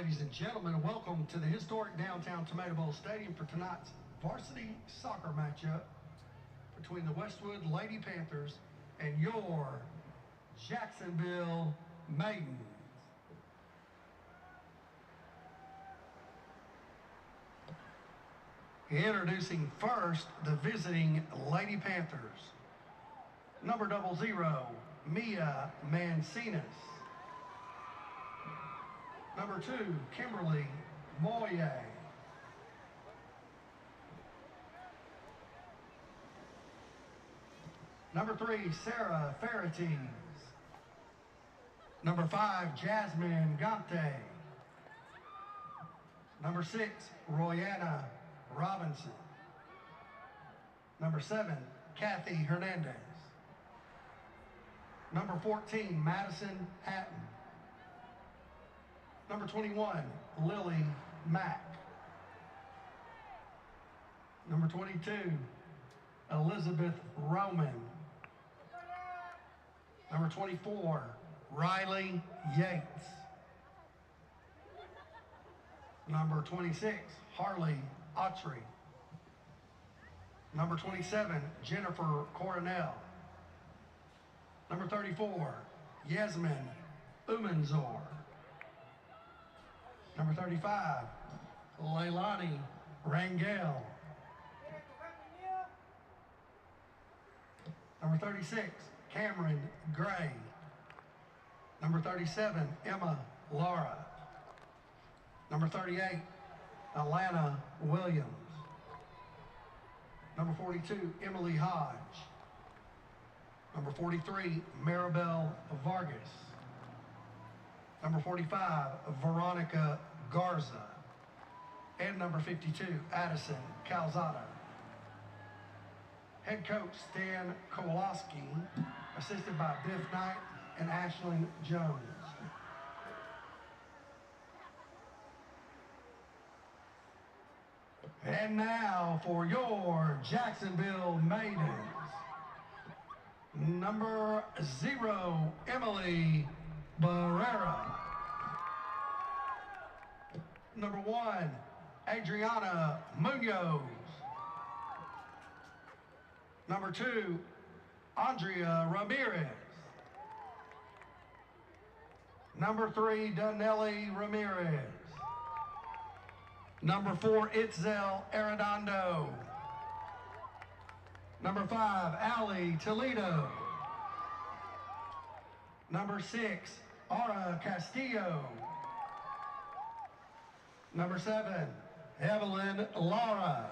Ladies and gentlemen, welcome to the historic downtown Tomato Bowl Stadium for tonight's varsity soccer matchup between the Westwood Lady Panthers and your Jacksonville Maidens. Introducing first the visiting Lady Panthers. Number 00, Mia Mancinas. Number 2, Kimberly Moye. Number 3, Sarah Ferretes. Number 5, Jasmine Gante. Number 6, Royana Robinson. Number 7, Kathy Hernandez. Number 14, Madison Hatton. Number 21, Lily Mack. Number 22, Elizabeth Roman. Number 24, Riley Yates. Number 26, Harley Autry. Number 27, Jennifer Coronel. Number 34, Yasmin Umanzor. Number 35, Leilani Rangel. Number 36, Cameron Gray. Number 37, Emma Lara. Number 38, Alana Williams. Number 42, Emily Hodge. Number 43, Maribel Vargas. Number 45, Veronica Garza. And number 52, Addison Calzada. Head coach Stan Kowalski, assisted by Biff Knight and Ashlyn Jones. And now for your Jacksonville Maidens. Number 0, Emily Barrera. Number 1, Adriana Munoz. Number 2, Andrea Ramirez. Number 3, Danelli Ramirez. Number 4, Itzel Arredondo. Number 5, Ali Toledo. Number 6, Aura Castillo. Number 7, Evelyn Lara.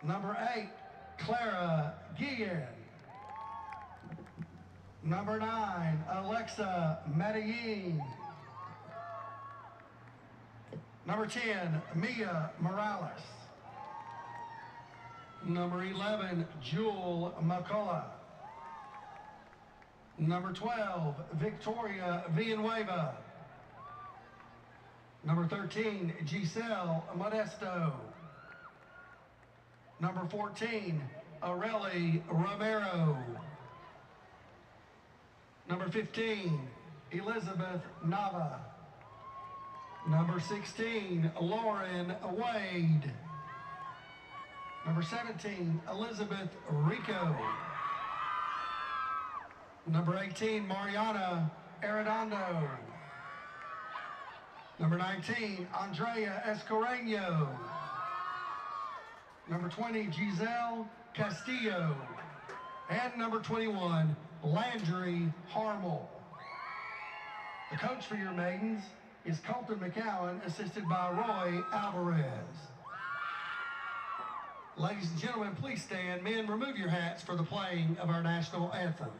Number 8, Clara Guillen. Number 9, Alexa Medellin. Number 10, Mia Morales. Number 11, Jewel McCullough. Number 12, Victoria Villanueva. Number 13, Giselle Modesto. Number 14, Areli Romero. Number 15, Elizabeth Nava. Number 16, Lauren Wade. Number 17, Elizabeth Rico. Number 18, Mariana Arredondo. Number 19, Andrea Escoreño. Number 20, Giselle Castillo. And number 21, Landry Harmel. The coach for your Maidens is Colton McCowan, assisted by Roy Alvarez. Ladies and gentlemen, please stand. Men, remove your hats for the playing of our national anthem.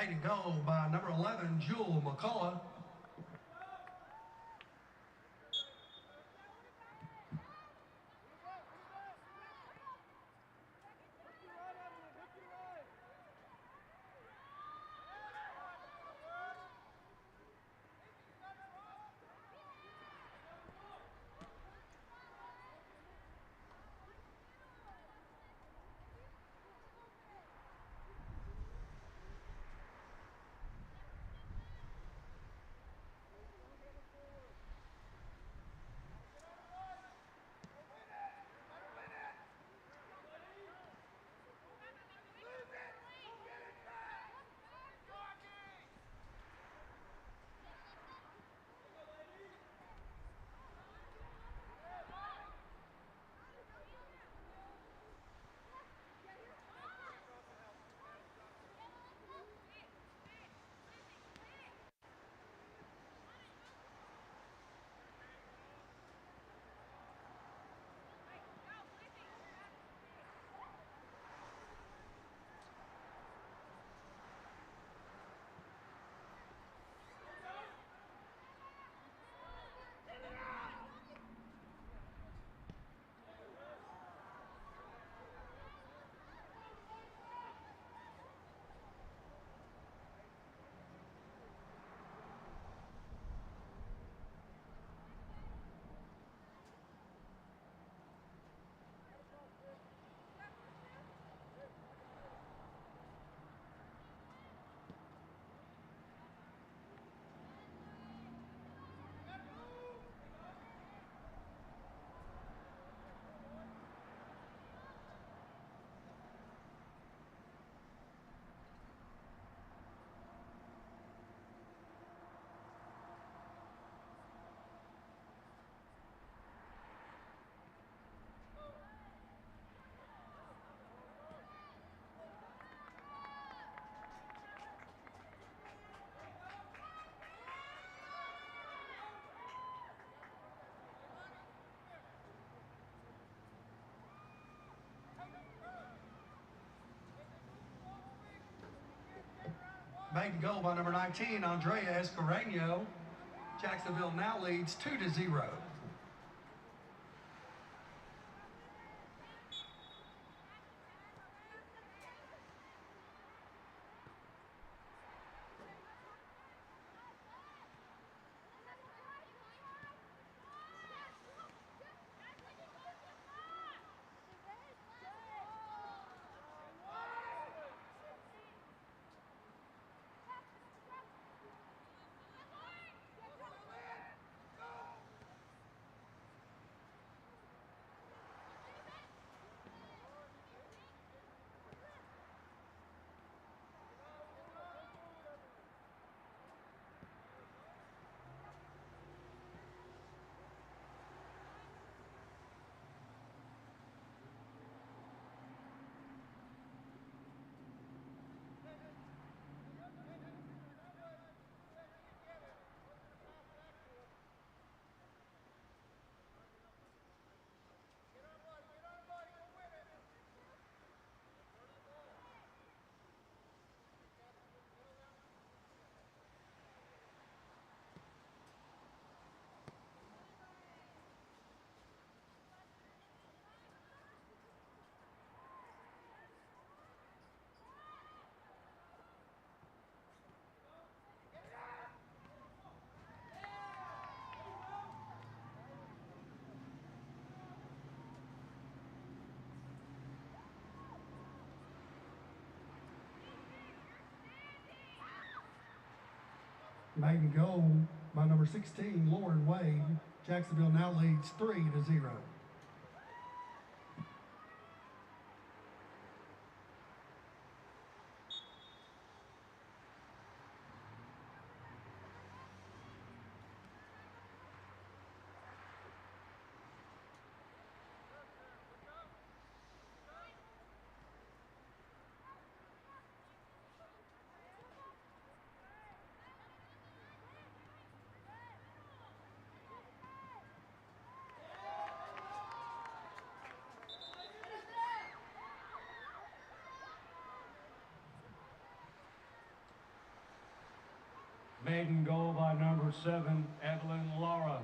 Maiden goal by number 11, Jewel McCullough. Maiden goal by number 19, Andrea Escareno. Jacksonville now leads 2-0. Maiden goal by number 16, Lauren Wade. Jacksonville now leads 3-0. Maiden goal by number 7, Evelyn Lara.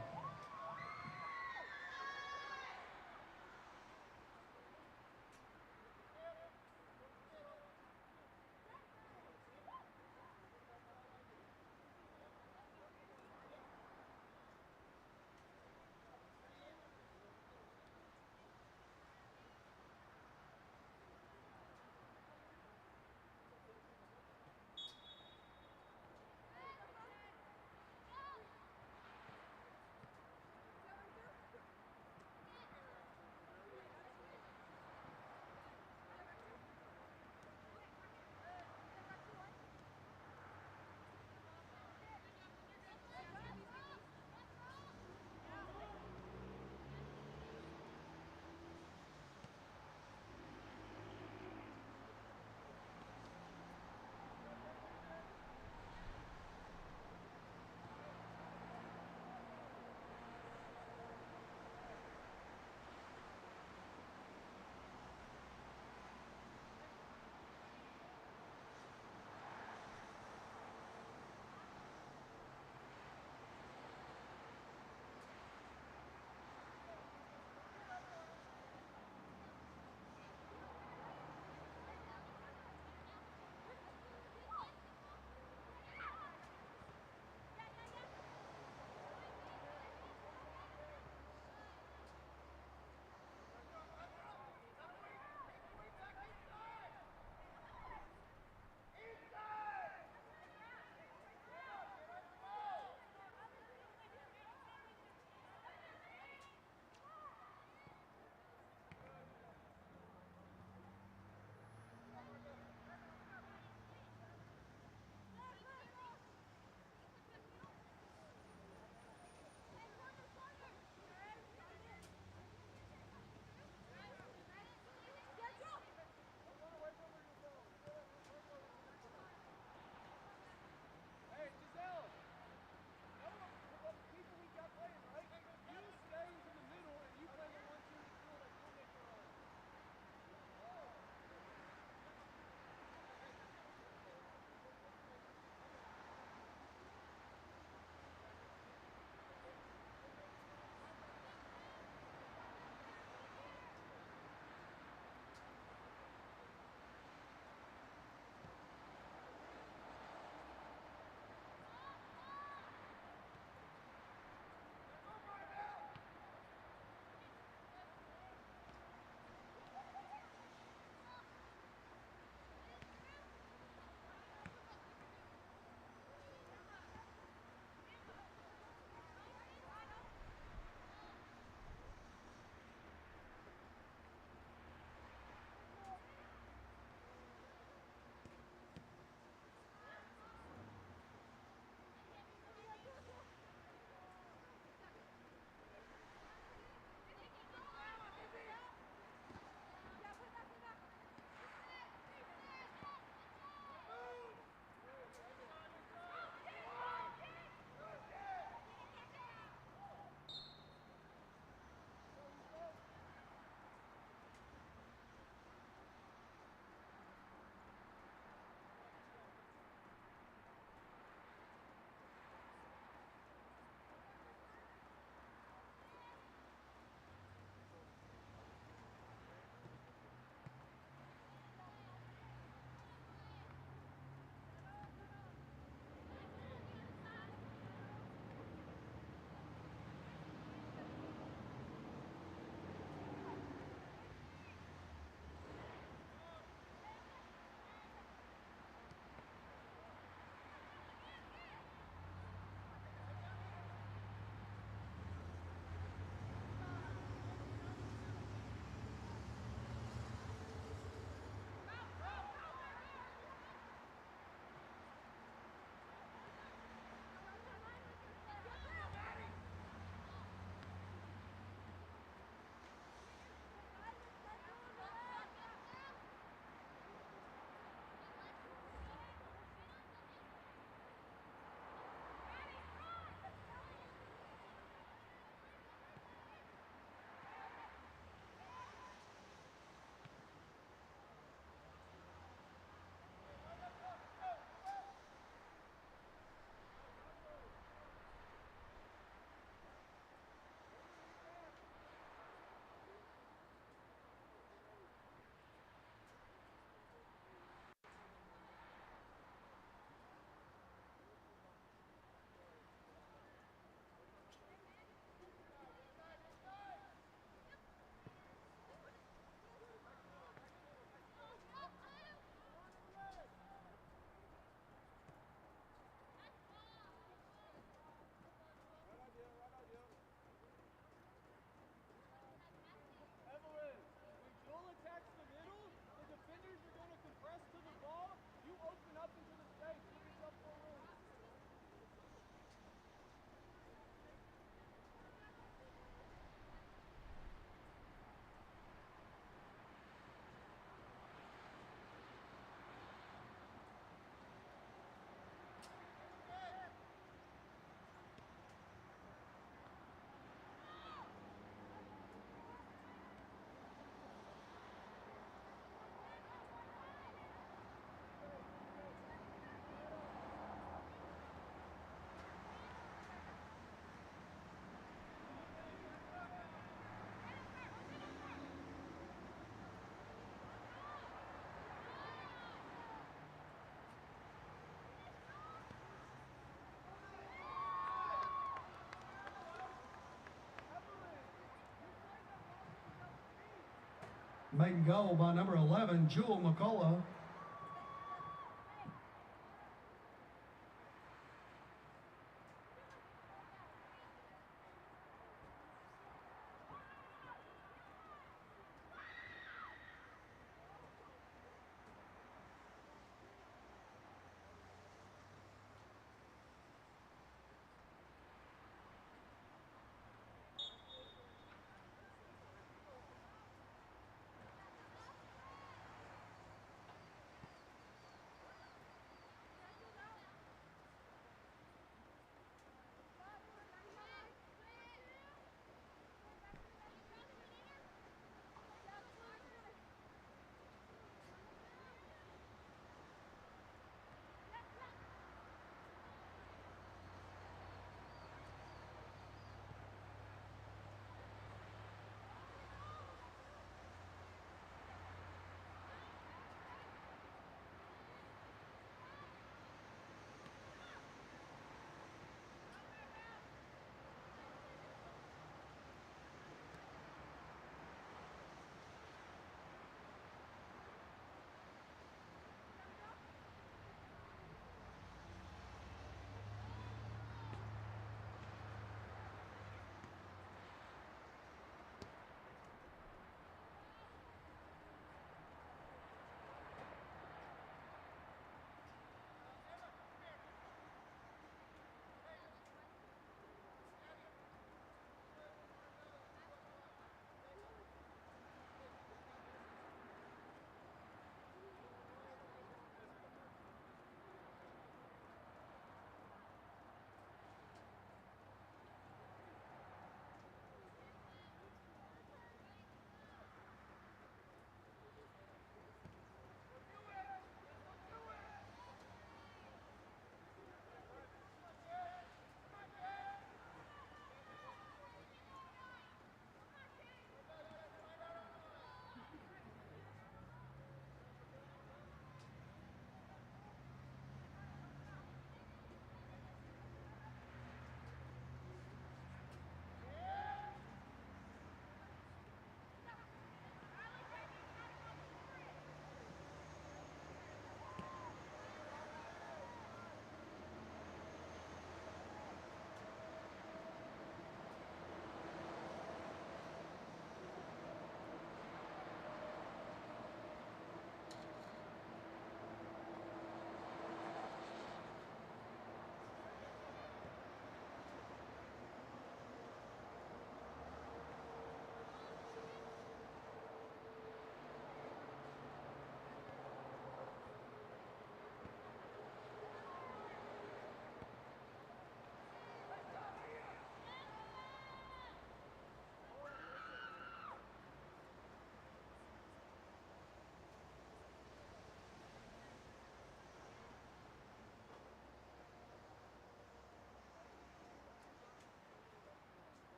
Maiden goal by number 11, Jewel McCullough.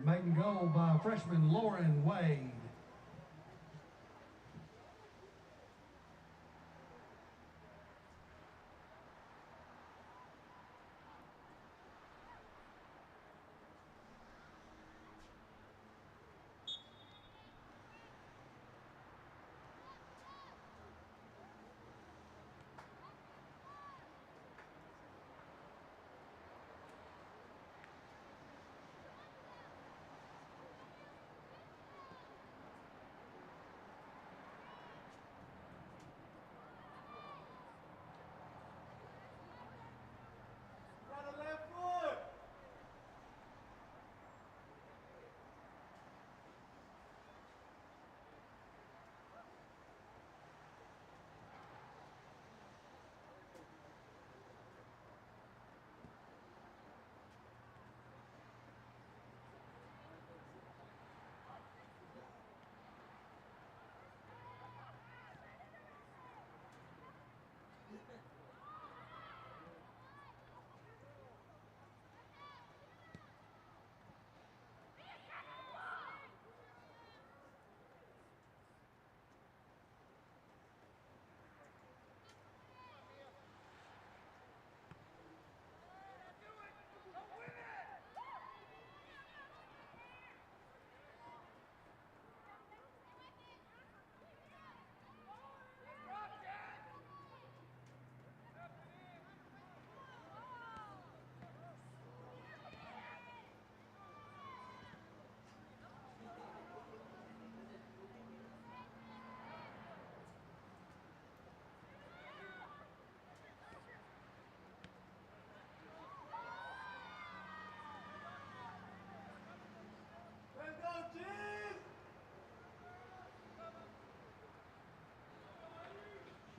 Maiden goal by freshman Lauren Wade.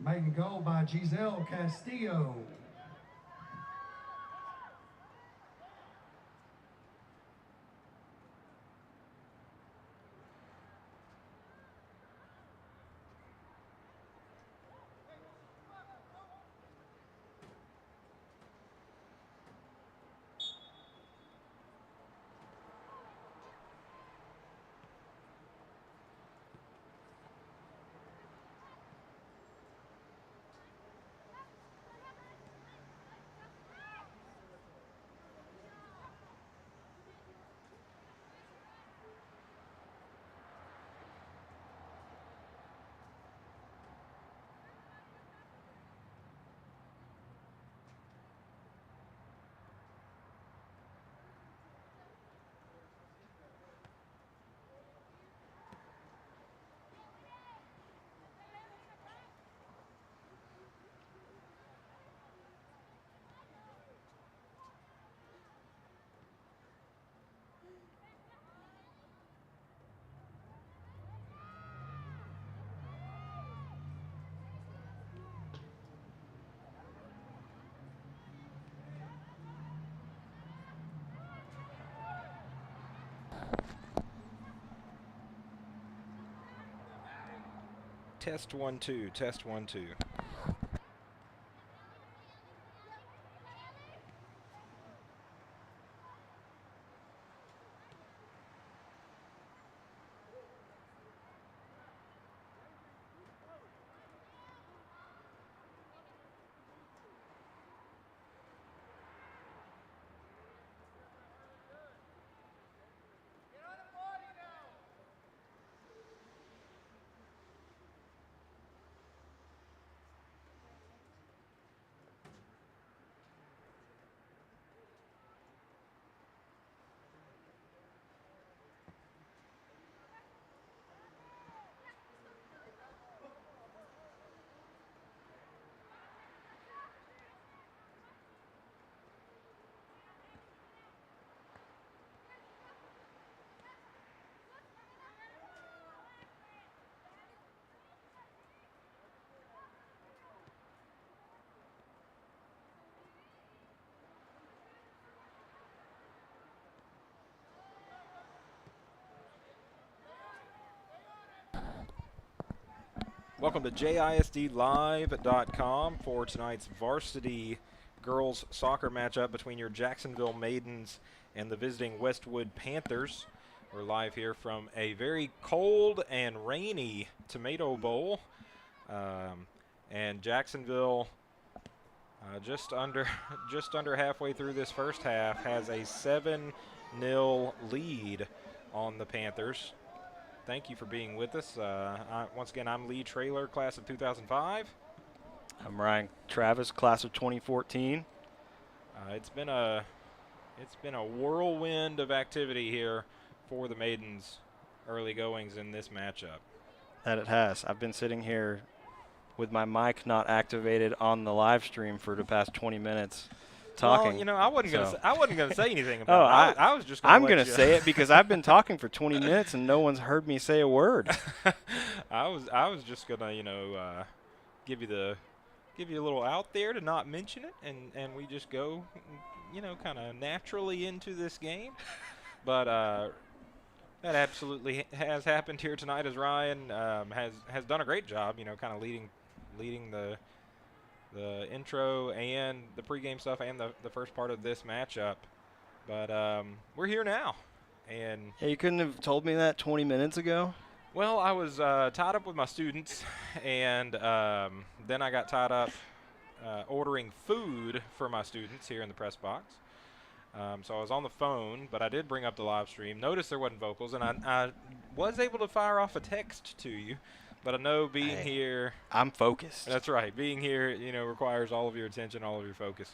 Maiden goal by Giselle Castillo. Test 1 2, test 1 2. Welcome to JISDlive.com for tonight's varsity girls soccer matchup between your Jacksonville Maidens and the visiting Westwood Panthers. We're live here from a very cold and rainy Tomato Bowl. And Jacksonville, just under halfway through this first half, has a 7-0 lead on the Panthers. Thank you for being with us. Once again, I'm Lee Traylor, class of 2005. I'm Ryan Travis, class of 2014. It's been a whirlwind of activity here for the Maidens' early goings in this matchup. That it has. I've been sitting here with my mic not activated on the live stream for the past 20 minutes. Talking. Well, you know, I wasn't gonna say anything about it. I was just. I'm gonna say it because I've been talking for 20 minutes and no one's heard me say a word. I was just gonna, give you a little out there to not mention it, and we just go, kind of naturally into this game. But that absolutely has happened here tonight, as Ryan has done a great job, kind of leading the intro and the pregame stuff and the first part of this matchup. But we're here now. And yeah, you couldn't have told me that 20 minutes ago? Well, I was tied up with my students, and then I got tied up ordering food for my students here in the press box. So I was on the phone, but I did bring up the live stream. Notice there wasn't vocals, and I was able to fire off a text to you. But I know being here, I'm focused. That's right. Being here, requires all of your attention, all of your focus.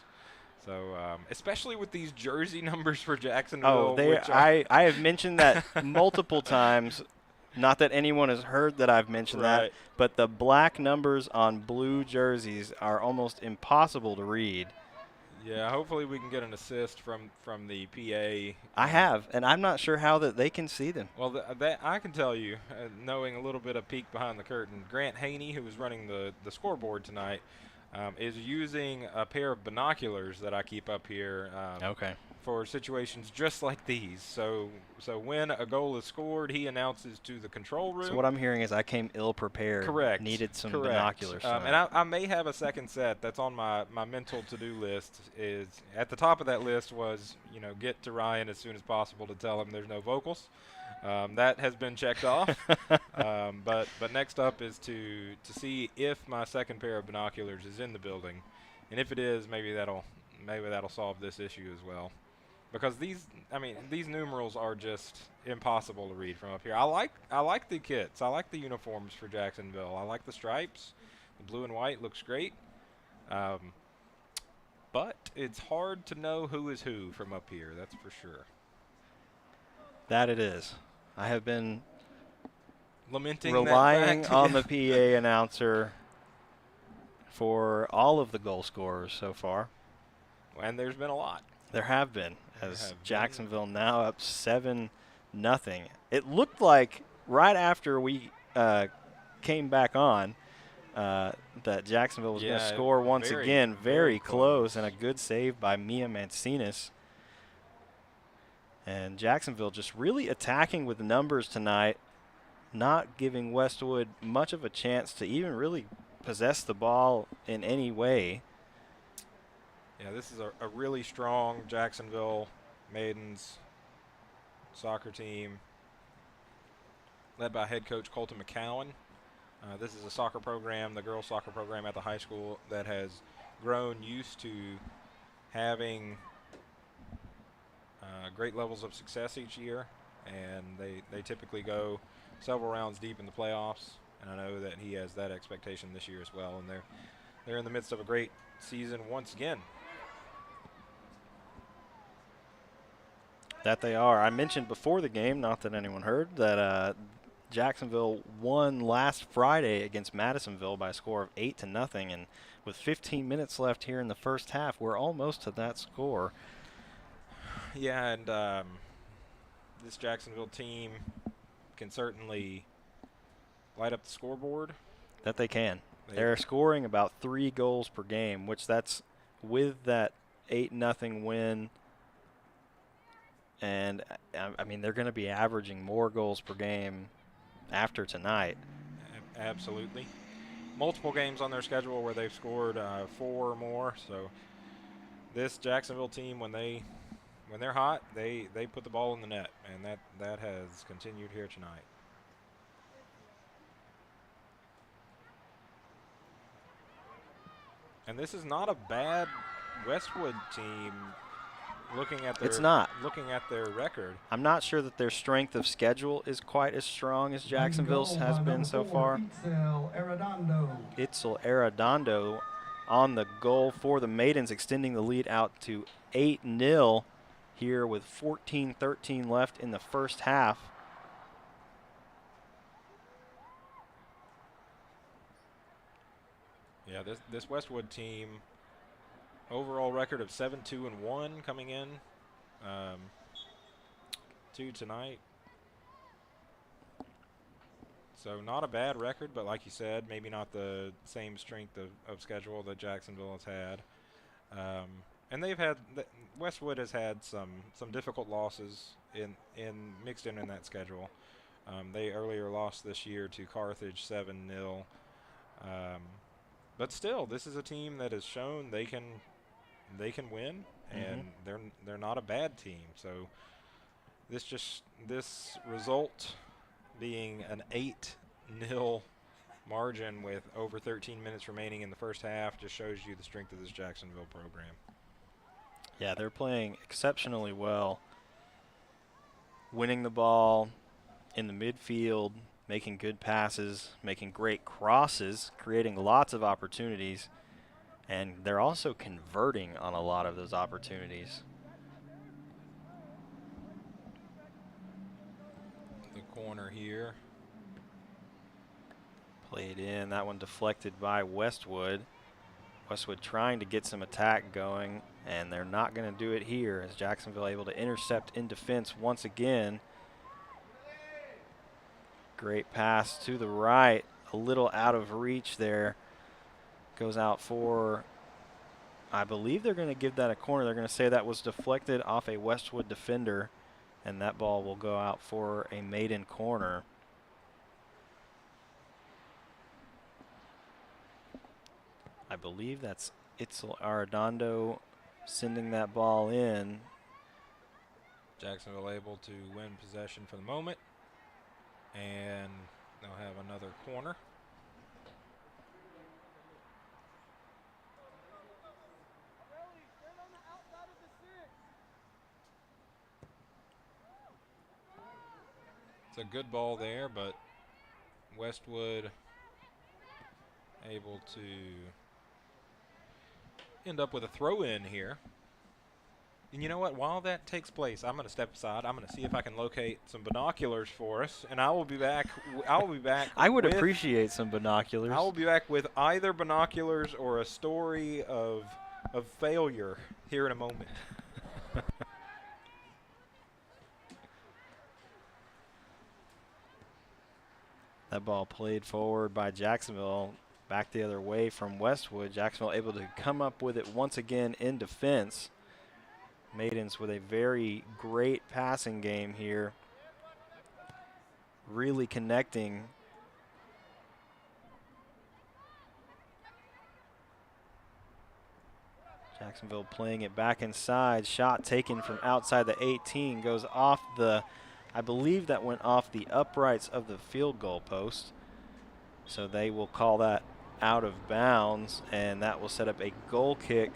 So, especially with these jersey numbers for Jacksonville. Oh, I have mentioned that multiple times. Not that anyone has heard that I've mentioned that, but the black numbers on blue jerseys are almost impossible to read. Yeah, hopefully we can get an assist from the PA. I have, and I'm not sure how that they can see them. Well, that I can tell you, knowing a little bit of peek behind the curtain, Grant Haney, who was running the scoreboard tonight, is using a pair of binoculars that I keep up here Okay. for situations just like these. So when a goal is scored, he announces to the control room. So what I'm hearing is I came ill prepared. Correct. Needed some Correct. binoculars. And I may have a second set that's on my mental to-do list. Is at the top of that list was, get to Ryan as soon as possible to tell him there's no vocals. That has been checked off. But next up is to see if my second pair of binoculars is in the building, and if it is, maybe that'll solve this issue as well. Because these numerals are just impossible to read from up here. I like the kits. I like the uniforms for Jacksonville. I like the stripes. The blue and white looks great. But it's hard to know who is who from up here. That's for sure. That it is. I have been Lamenting relying that fact. on the PA announcer for all of the goal scorers so far. And there's been a lot. There have been, as have been. Jacksonville now up 7-0. It looked like right after we came back on that Jacksonville was going to score once again. Very close, and a good save by Mia Mancinas. And Jacksonville just really attacking with the numbers tonight, not giving Westwood much of a chance to even really possess the ball in any way. Yeah, this is a really strong Jacksonville Maidens soccer team led by head coach Colton McCowan. This is a soccer program, the girls' soccer program at the high school, that has grown used to having great levels of success each year, and they typically go several rounds deep in the playoffs, and I know that he has that expectation this year as well, and they're in the midst of a great season once again. That they are. I mentioned before the game, not that anyone heard, that Jacksonville won last Friday against Madisonville by a score of 8-0, and with 15 minutes left here in the first half, we're almost to that score. Yeah, and this Jacksonville team can certainly light up the scoreboard. That they can. They're scoring about 3 goals per game, which that's with that 8-0 win. And, I mean, they're going to be averaging more goals per game after tonight. Absolutely. Multiple games on their schedule where they've scored 4 or more. So this Jacksonville team, when they're hot, they put the ball in the net, and that has continued here tonight. And this is not a bad Westwood team. Looking at their record, I'm not sure that their strength of schedule is quite as strong as Jacksonville's has been so far. Itzel Arredondo on the goal for the Maidens, extending the lead out to 8-0 here with 14-13 left in the first half. Yeah, this Westwood team, overall record of 7-2-1 coming in to tonight. So not a bad record, but like you said, maybe not the same strength of schedule that Jacksonville has had. And Westwood has had some difficult losses mixed in that schedule. They earlier lost this year to Carthage 7-0. But still, this is a team that has shown they can win, and they're not a bad team. So this result being an 8-0 margin with over 13 minutes remaining in the first half just shows you the strength of this Jacksonville program. Yeah, they're playing exceptionally well, winning the ball in the midfield, making good passes, making great crosses, creating lots of opportunities, and they're also converting on a lot of those opportunities. The corner here. Played in, that one deflected by Westwood. Westwood trying to get some attack going And they're not going to do it here as Jacksonville able to intercept in defense once again. Great pass to the right, a little out of reach there. Goes out for, I believe they're going to give that a corner. They're going to say that was deflected off a Westwood defender, and that ball will go out for a maiden corner. I believe that's Itzel Arredondo sending that ball in. Jacksonville able to win possession for the moment, and they'll have another corner. It's a good ball there, but Westwood able to end up with a throw-in here. And you know what? While that takes place, I'm going to step aside. I'm going to see if I can locate some binoculars for us, and I will be back. I would appreciate some binoculars. I will be back with either binoculars or a story of failure here in a moment. That ball played forward by Jacksonville, back the other way from Westwood. Jacksonville able to come up with it once again in defense. Maidens with a very great passing game here, really connecting. Jacksonville playing it back inside. Shot taken from outside the 18, goes off the, I believe that went off the uprights of the field goal post. So they will call that out of bounds, and that will set up a goal kick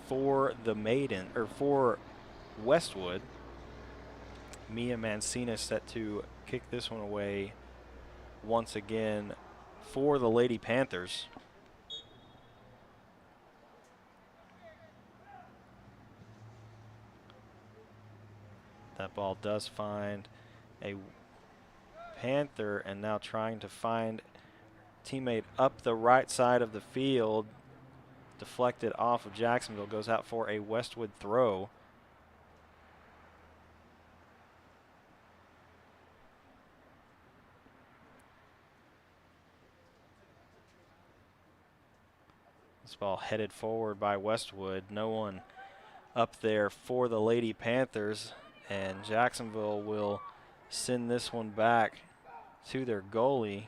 for the Maiden, or for Westwood. Mia Mancina set to kick this one away once again for the Lady Panthers. That ball does find a Panther, and now trying to find teammate up the right side of the field. Deflected off of Jacksonville, goes out for a Westwood throw. This ball headed forward by Westwood. No one up there for the Lady Panthers, and Jacksonville will send this one back to their goalie.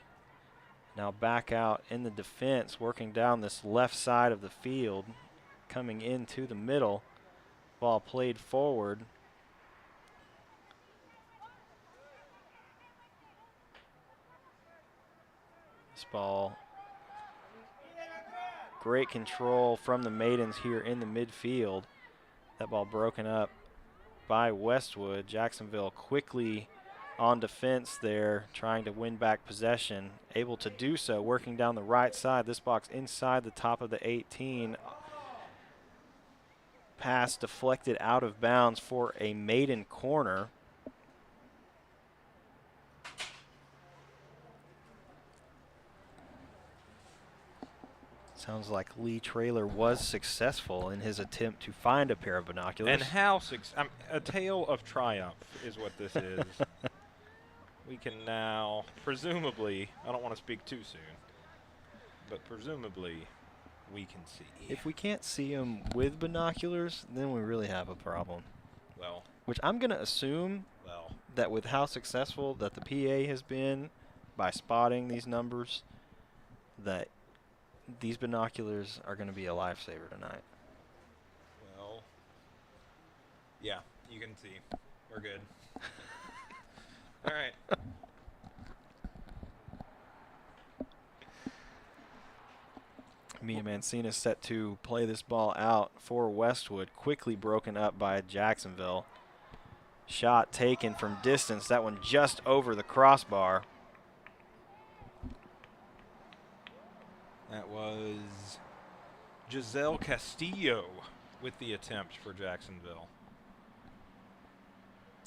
Now back out in the defense, working down this left side of the field, coming into the middle. Ball played forward. This ball, great control from the Maidens here in the midfield. That ball broken up by Westwood. Jacksonville quickly on defense there, trying to win back possession. Able to do so, working down the right side. This box inside the top of the 18. Pass deflected out of bounds for a maiden corner. Sounds like Lee Traylor was successful in his attempt to find a pair of binoculars. And how a tale of triumph is what this is. We can now, presumably, I don't want to speak too soon, but presumably we can see. If we can't see them with binoculars, then we really have a problem. Well. Which I'm going to assume that with how successful that the PA has been by spotting these numbers, that these binoculars are going to be a lifesaver tonight. Well, yeah, you can see. We're good. All right. Mia Mancina set to play this ball out for Westwood. Quickly broken up by Jacksonville. Shot taken from distance. That one just over the crossbar. That was Giselle Castillo with the attempt for Jacksonville.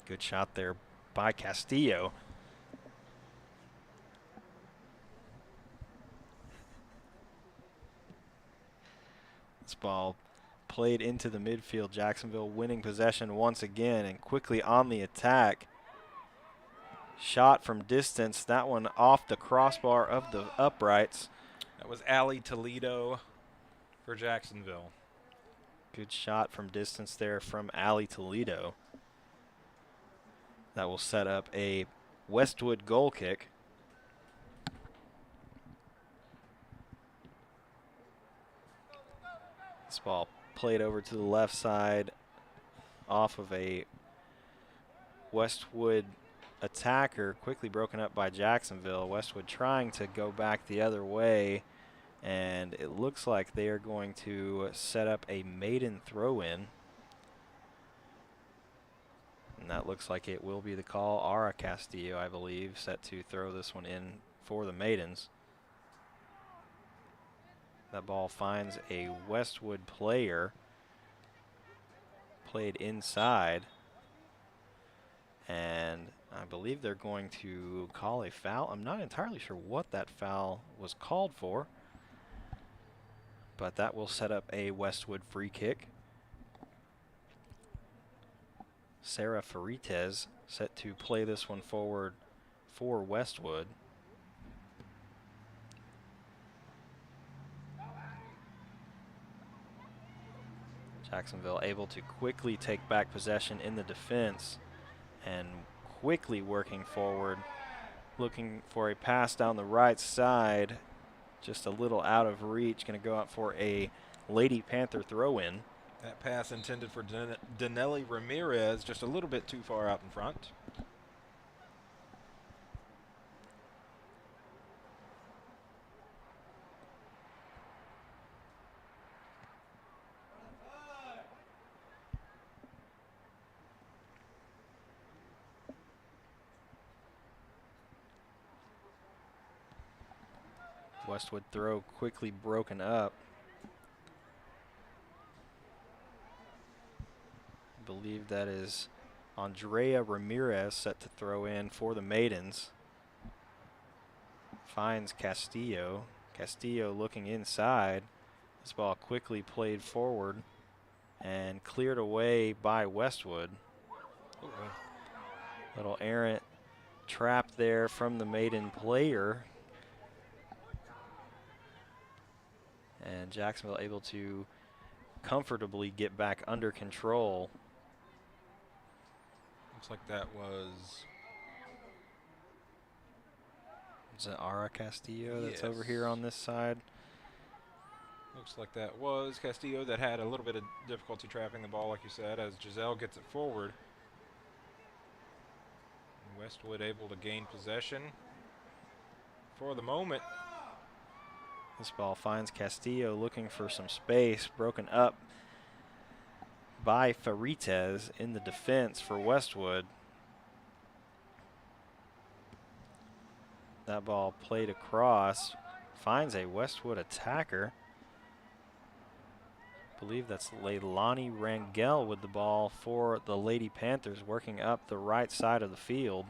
Good shot there by Castillo. This ball played into the midfield. Jacksonville winning possession once again and quickly on the attack. Shot from distance, that one off the crossbar of the uprights. That was Allie Toledo for Jacksonville. Good shot from distance there from Allie Toledo. That will set up a Westwood goal kick. This ball played over to the left side off of a Westwood attacker, quickly broken up by Jacksonville. Westwood trying to go back the other way, and it looks like they are going to set up a maiden throw-in. And that looks like it will be the call. Ara Castillo, I believe, set to throw this one in for the Maidens. That ball finds a Westwood player, played inside, and I believe they're going to call a foul. I'm not entirely sure what that foul was called for, but that will set up a Westwood free kick. Sarah Farites set to play this one forward for Westwood. Jacksonville able to quickly take back possession in the defense and quickly working forward, looking for a pass down the right side, just a little out of reach, going to go out for a Lady Panther throw-in. That pass intended for Danelli Ramirez, just a little bit too far out in front. Westwood throw quickly broken up. I believe that is Andrea Ramirez set to throw in for the Maidens. Finds Castillo. Castillo looking inside. This ball quickly played forward and cleared away by Westwood. Little errant trap there from the Maiden player. And Jacksonville able to comfortably get back under control. Looks like that was... Is it Ara Castillo that's over here on this side? Looks like that was Castillo that had a little bit of difficulty trapping the ball, like you said, as Giselle gets it forward. Westwood able to gain possession for the moment. This ball finds Castillo looking for some space, broken up by Farites in the defense for Westwood. That ball played across, finds a Westwood attacker. I believe that's Leilani Rangel with the ball for the Lady Panthers, working up the right side of the field.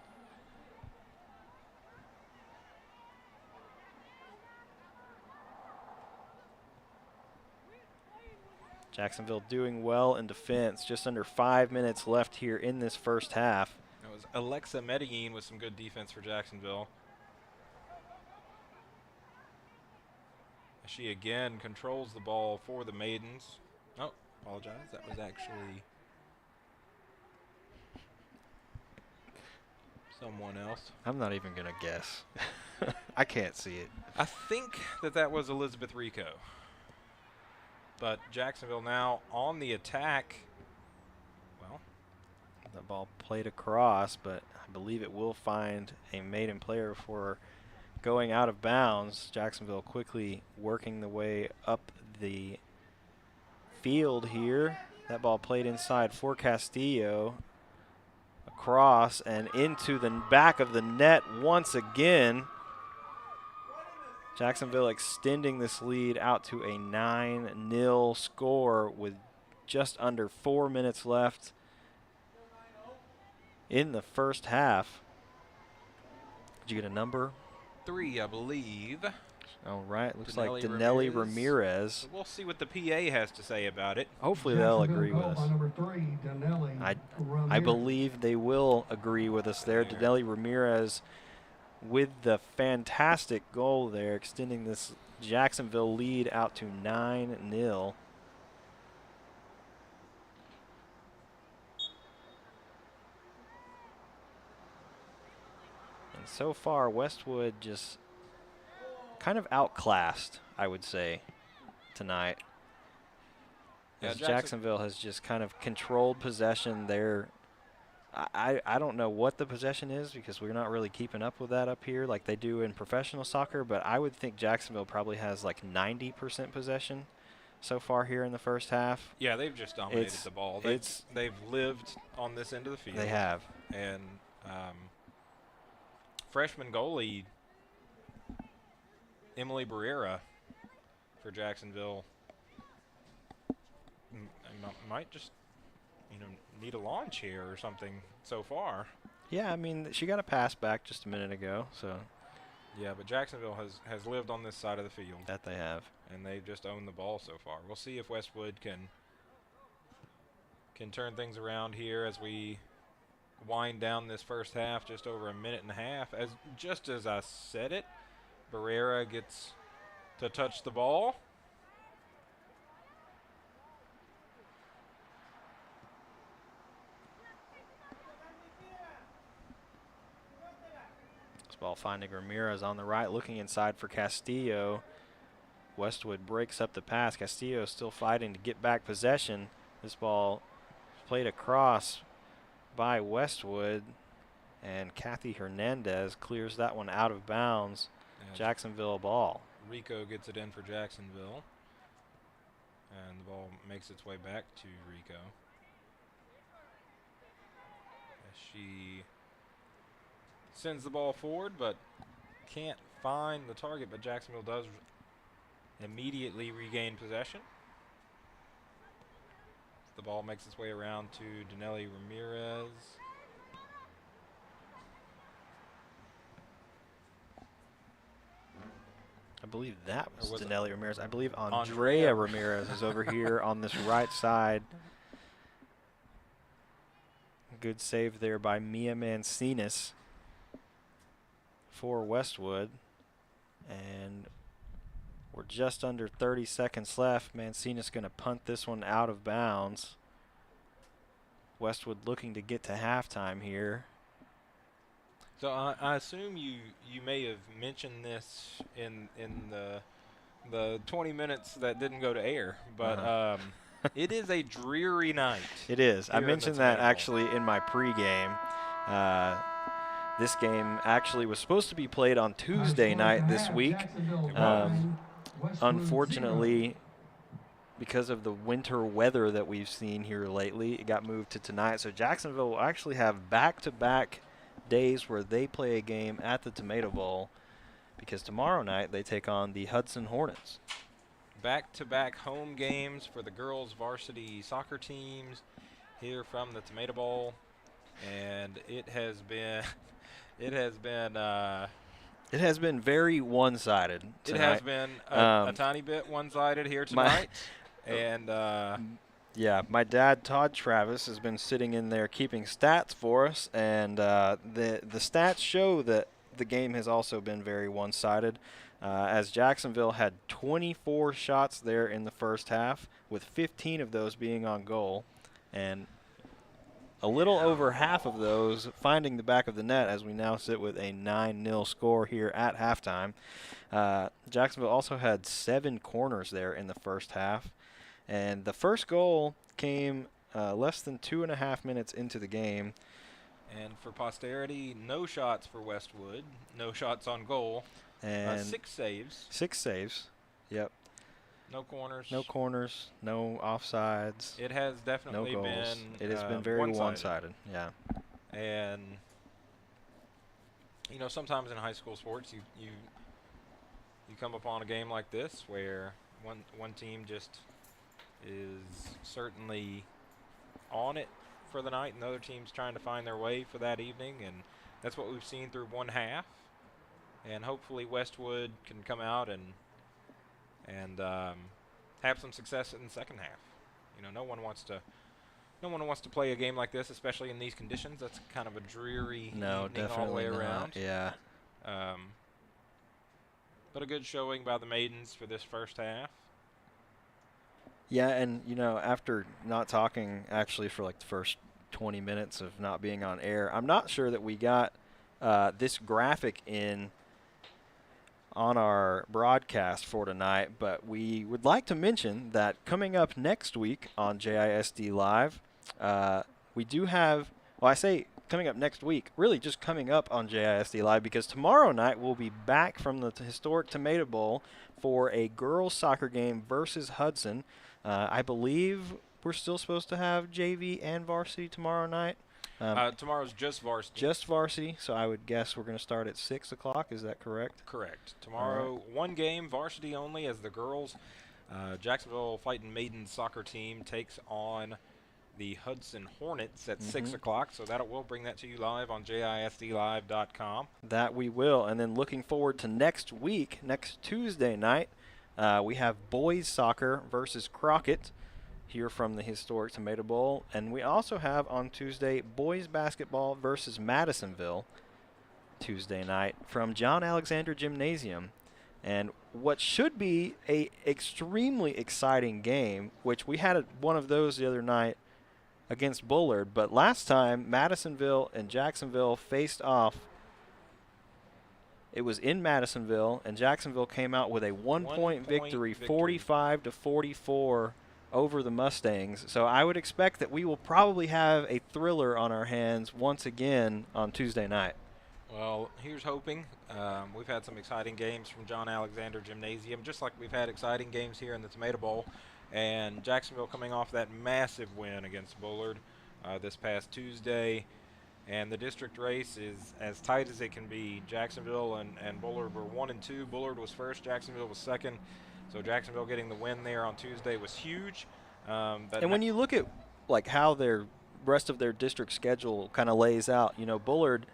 Jacksonville doing well in defense. Just under 5 minutes left here in this first half. That was Alexa Medellin with some good defense for Jacksonville. She again controls the ball for the Maidens. Oh, apologize. That was actually someone else. I'm not even going to guess. I can't see it. I think that was Elizabeth Rico. But Jacksonville now on the attack. Well, the ball played across, but I believe it will find a Maiden player for going out of bounds. Jacksonville quickly working the way up the field here. That ball played inside for Castillo. Across and into the back of the net once again. Jacksonville extending this lead out to a 9-0 score with just under 4 minutes left in the first half. Did you get a number? 3, I believe. All right, looks Denelli like Denelli Ramirez. We'll see what the PA has to say about it. Hopefully they'll agree with goal us. by number 3, Denelli I Ramirez. believe they will agree with us there. Denelli Ramirez with the fantastic goal there, extending this Jacksonville lead out to 9-0. And so far, Westwood just kind of outclassed, I would say, tonight. Yeah, As Jacksonville has just kind of controlled possession there. I don't know what the possession is because we're not really keeping up with that up here like they do in professional soccer, but I would think Jacksonville probably has like 90% possession so far here in the first half. Yeah, they've just dominated the ball. They've lived on this end of the field. They have. And freshman goalie Emily Barrera for Jacksonville might just need a launch here or something so far. Yeah, I mean, she got a pass back just a minute ago, so. Yeah, but Jacksonville has lived on this side of the field. That they have. And they've just owned the ball so far. We'll see if Westwood can turn things around here as we wind down this first half, just over a minute and a half. Just as I said it, Barrera gets to touch the ball. Ball finding Ramirez on the right, looking inside for Castillo. Westwood breaks up the pass. Castillo still fighting to get back possession. This ball played across by Westwood, and Kathy Hernandez clears that one out of bounds. Yeah. Jacksonville ball. Rico gets it in for Jacksonville, and the ball makes its way back to Rico. As she sends the ball forward, but can't find the target, but Jacksonville does immediately regain possession. The ball makes its way around to Denelli Ramirez. I believe that was Denelli Ramirez. I believe Andrea Ramirez is over here on this right side. Good save there by Mia Mancinas for Westwood, and we're just under 30 seconds left. Mancini's going to punt this one out of bounds. Westwood looking to get to halftime here. So I assume you may have mentioned this in the 20 minutes that didn't go to air, but it is a dreary night. It is. I mentioned that actually in my pregame. This game actually was supposed to be played on Tuesday night this week. Unfortunately, because of the winter weather that we've seen here lately, it got moved to tonight. So Jacksonville will actually have back-to-back days where they play a game at the Tomato Bowl, because tomorrow night they take on the Hudson Hornets. Back-to-back home games for the girls' varsity soccer teams here from the Tomato Bowl, and it has been very one-sided tonight. It has been a tiny bit one-sided here tonight. Yeah, my dad, Todd Travis, has been sitting in there keeping stats for us, and the stats show that the game has also been very one-sided, as Jacksonville had 24 shots there in the first half, with 15 of those being on goal, and a little over half of those finding the back of the net, as we now sit with a 9-0 score here at halftime. Jacksonville also had 7 corners there in the first half. And the first goal came less than 2.5 minutes into the game. And for posterity, no shots for Westwood, no shots on goal, and 6 saves. 6 saves, yep. No corners. No corners, no offsides. It has definitely no goals. been It has been very one-sided, yeah. And, sometimes in high school sports, you come upon a game like this where one team just is certainly on it for the night, and the other team's trying to find their way for that evening, and that's what we've seen through one half. and hopefully Westwood can come out and have some success in the second half. You know, no one wants to play a game like this, especially in these conditions. That's kind of a dreary evening all the way around. Yeah. But a good showing by the Maidens for this first half. Yeah, and, you know, after not talking actually for like the first 20 minutes of not being on air, I'm not sure that we got this graphic on our broadcast for tonight, but we would like to mention that coming up next week on JISD Live, we do have, well, I say coming up next week, really just coming up on JISD Live, because tomorrow night we'll be back from the historic Tomato Bowl for a girls soccer game versus Hudson. I believe we're still supposed to have JV and varsity tomorrow night. Tomorrow's just varsity. Just varsity, so I would guess we're going to start at 6 o'clock. Is that correct? Correct. Tomorrow, one game, varsity only, as the girls, Jacksonville Fighting Maidens soccer team takes on the Hudson Hornets at 6 o'clock. So we'll bring that to you live on JISDlive.com. That we will. And then looking forward to next week, next Tuesday night, we have boys soccer versus Crockett here from the historic Tomato Bowl. And we also have on Tuesday boys basketball versus Madisonville Tuesday night from John Alexander Gymnasium. And what should be a extremely exciting game, which we had one of those the other night against Bullard, but last time Madisonville and Jacksonville faced off. It was in Madisonville, and Jacksonville came out with a one-point victory, 45-44 over the Mustangs. So I would expect that we will probably have a thriller on our hands once again on Tuesday night. Well, here's hoping. We've had some exciting games from John Alexander Gymnasium, just like we've had exciting games here in the Tomato Bowl. And Jacksonville coming off that massive win against Bullard this past Tuesday. And the district race is as tight as it can be. Jacksonville and Bullard were 1 and 2. Bullard was first, Jacksonville was second. So Jacksonville getting the win there on Tuesday was huge. And when you look at like how their rest of their district schedule kind of lays out, you know, Bullard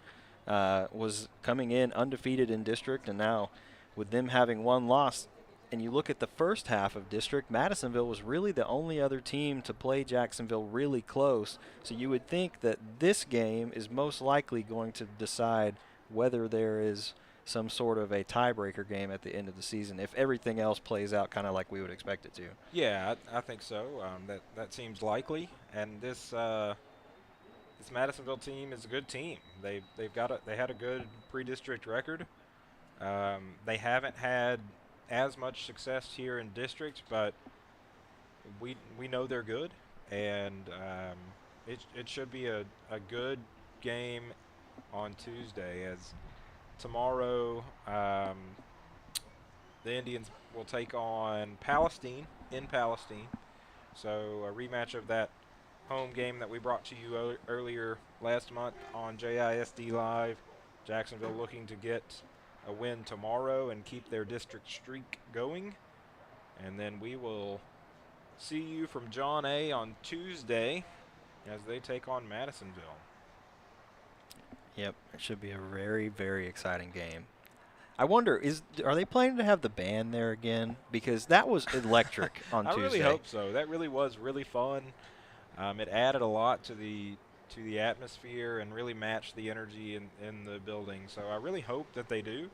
was coming in undefeated in district, and now with them having one loss, and you look at the first half of district, Madisonville was really the only other team to play Jacksonville really close. So you would think that this game is most likely going to decide whether there is some sort of a tiebreaker game at the end of the season, if everything else plays out kind of like we would expect it to. Yeah, I think so. That seems likely. And this Madisonville team is a good team. They had a good pre-district record. They haven't had as much success here in district, but we know they're good, and it should be a good game on Tuesday, as tomorrow the Indians will take on Palestine in Palestine. So a rematch of that home game that we brought to you earlier last month on JISD Live. Jacksonville looking to get a win tomorrow and keep their district streak going. And then we will see you from John A. on Tuesday as they take on Madisonville. Yep, it should be a very, very exciting game. I wonder, are they planning to have the band there again? Because that was electric on Tuesday. I really hope so. That really was really fun. It added a lot to the atmosphere and really matched the energy in the building. So I really hope that they do.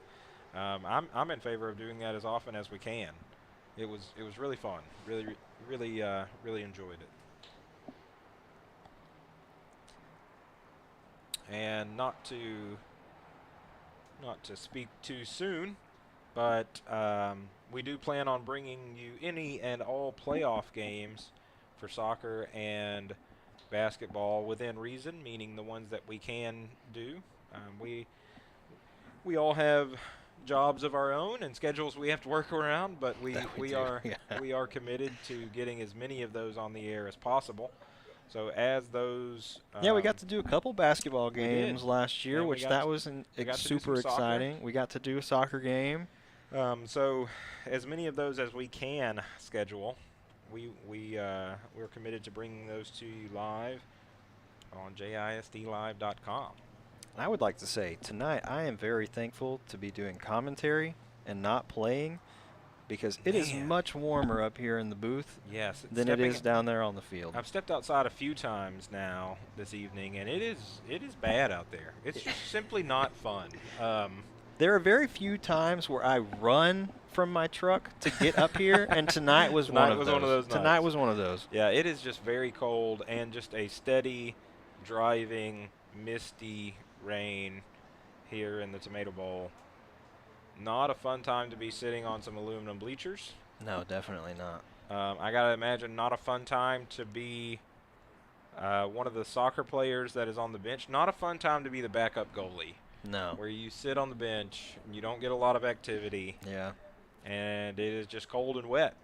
I'm in favor of doing that as often as we can. It was really fun. Really enjoyed it. And not to speak too soon, but we do plan on bringing you any and all playoff games for soccer and basketball within reason, meaning the ones that we can do. We all have jobs of our own and schedules we have to work around, but we are committed to getting as many of those on the air as possible. So as those we got to do a couple basketball games last year, which that was super exciting. We got to do a soccer game. So as many of those as we can schedule, we're committed to bringing those to you live on JISDlive.com. I would like to say tonight I am very thankful to be doing commentary and not playing, because it is much warmer up here in the booth than it is down there on the field. I've stepped outside a few times now this evening, and it is bad out there. It's just simply not fun. There are very few times where I run from my truck to get up here, and tonight was one of those. Tonight was one of those. Yeah, it is just very cold and just a steady, driving, misty rain here in the Tomato Bowl. Not a fun time to be sitting on some aluminum bleachers. No, definitely not. I got to imagine not a fun time to be one of the soccer players that is on the bench. Not a fun time to be the backup goalie. No. Where you sit on the bench and you don't get a lot of activity. Yeah. And it is just cold and wet.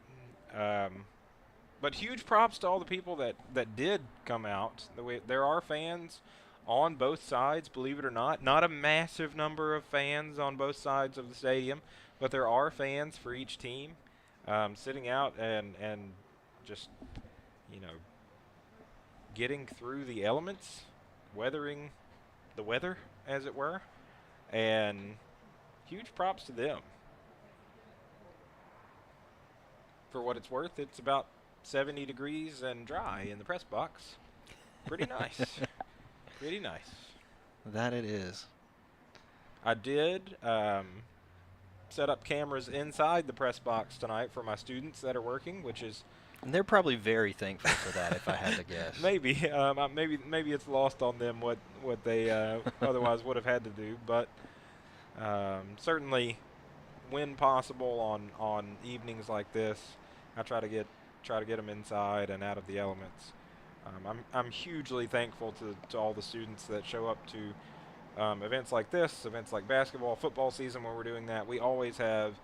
But huge props to all the people that did come out. There are fans on both sides, believe it or not. Not a massive number of fans on both sides of the stadium, but there are fans for each team sitting out and just, getting through the elements, weathering the weather, as it were, and huge props to them. For what it's worth, it's about 70 degrees and dry in the press box. Pretty nice. Pretty nice. That it is. I did set up cameras inside the press box tonight for my students that are working, which is... And they're probably very thankful for that, if I had to guess. Maybe. Maybe it's lost on them what they otherwise would have had to do. But certainly, when possible on evenings like this, I try to get them inside and out of the elements. I'm hugely thankful to all the students that show up to events like this, events like basketball, football season when we're doing that. We always have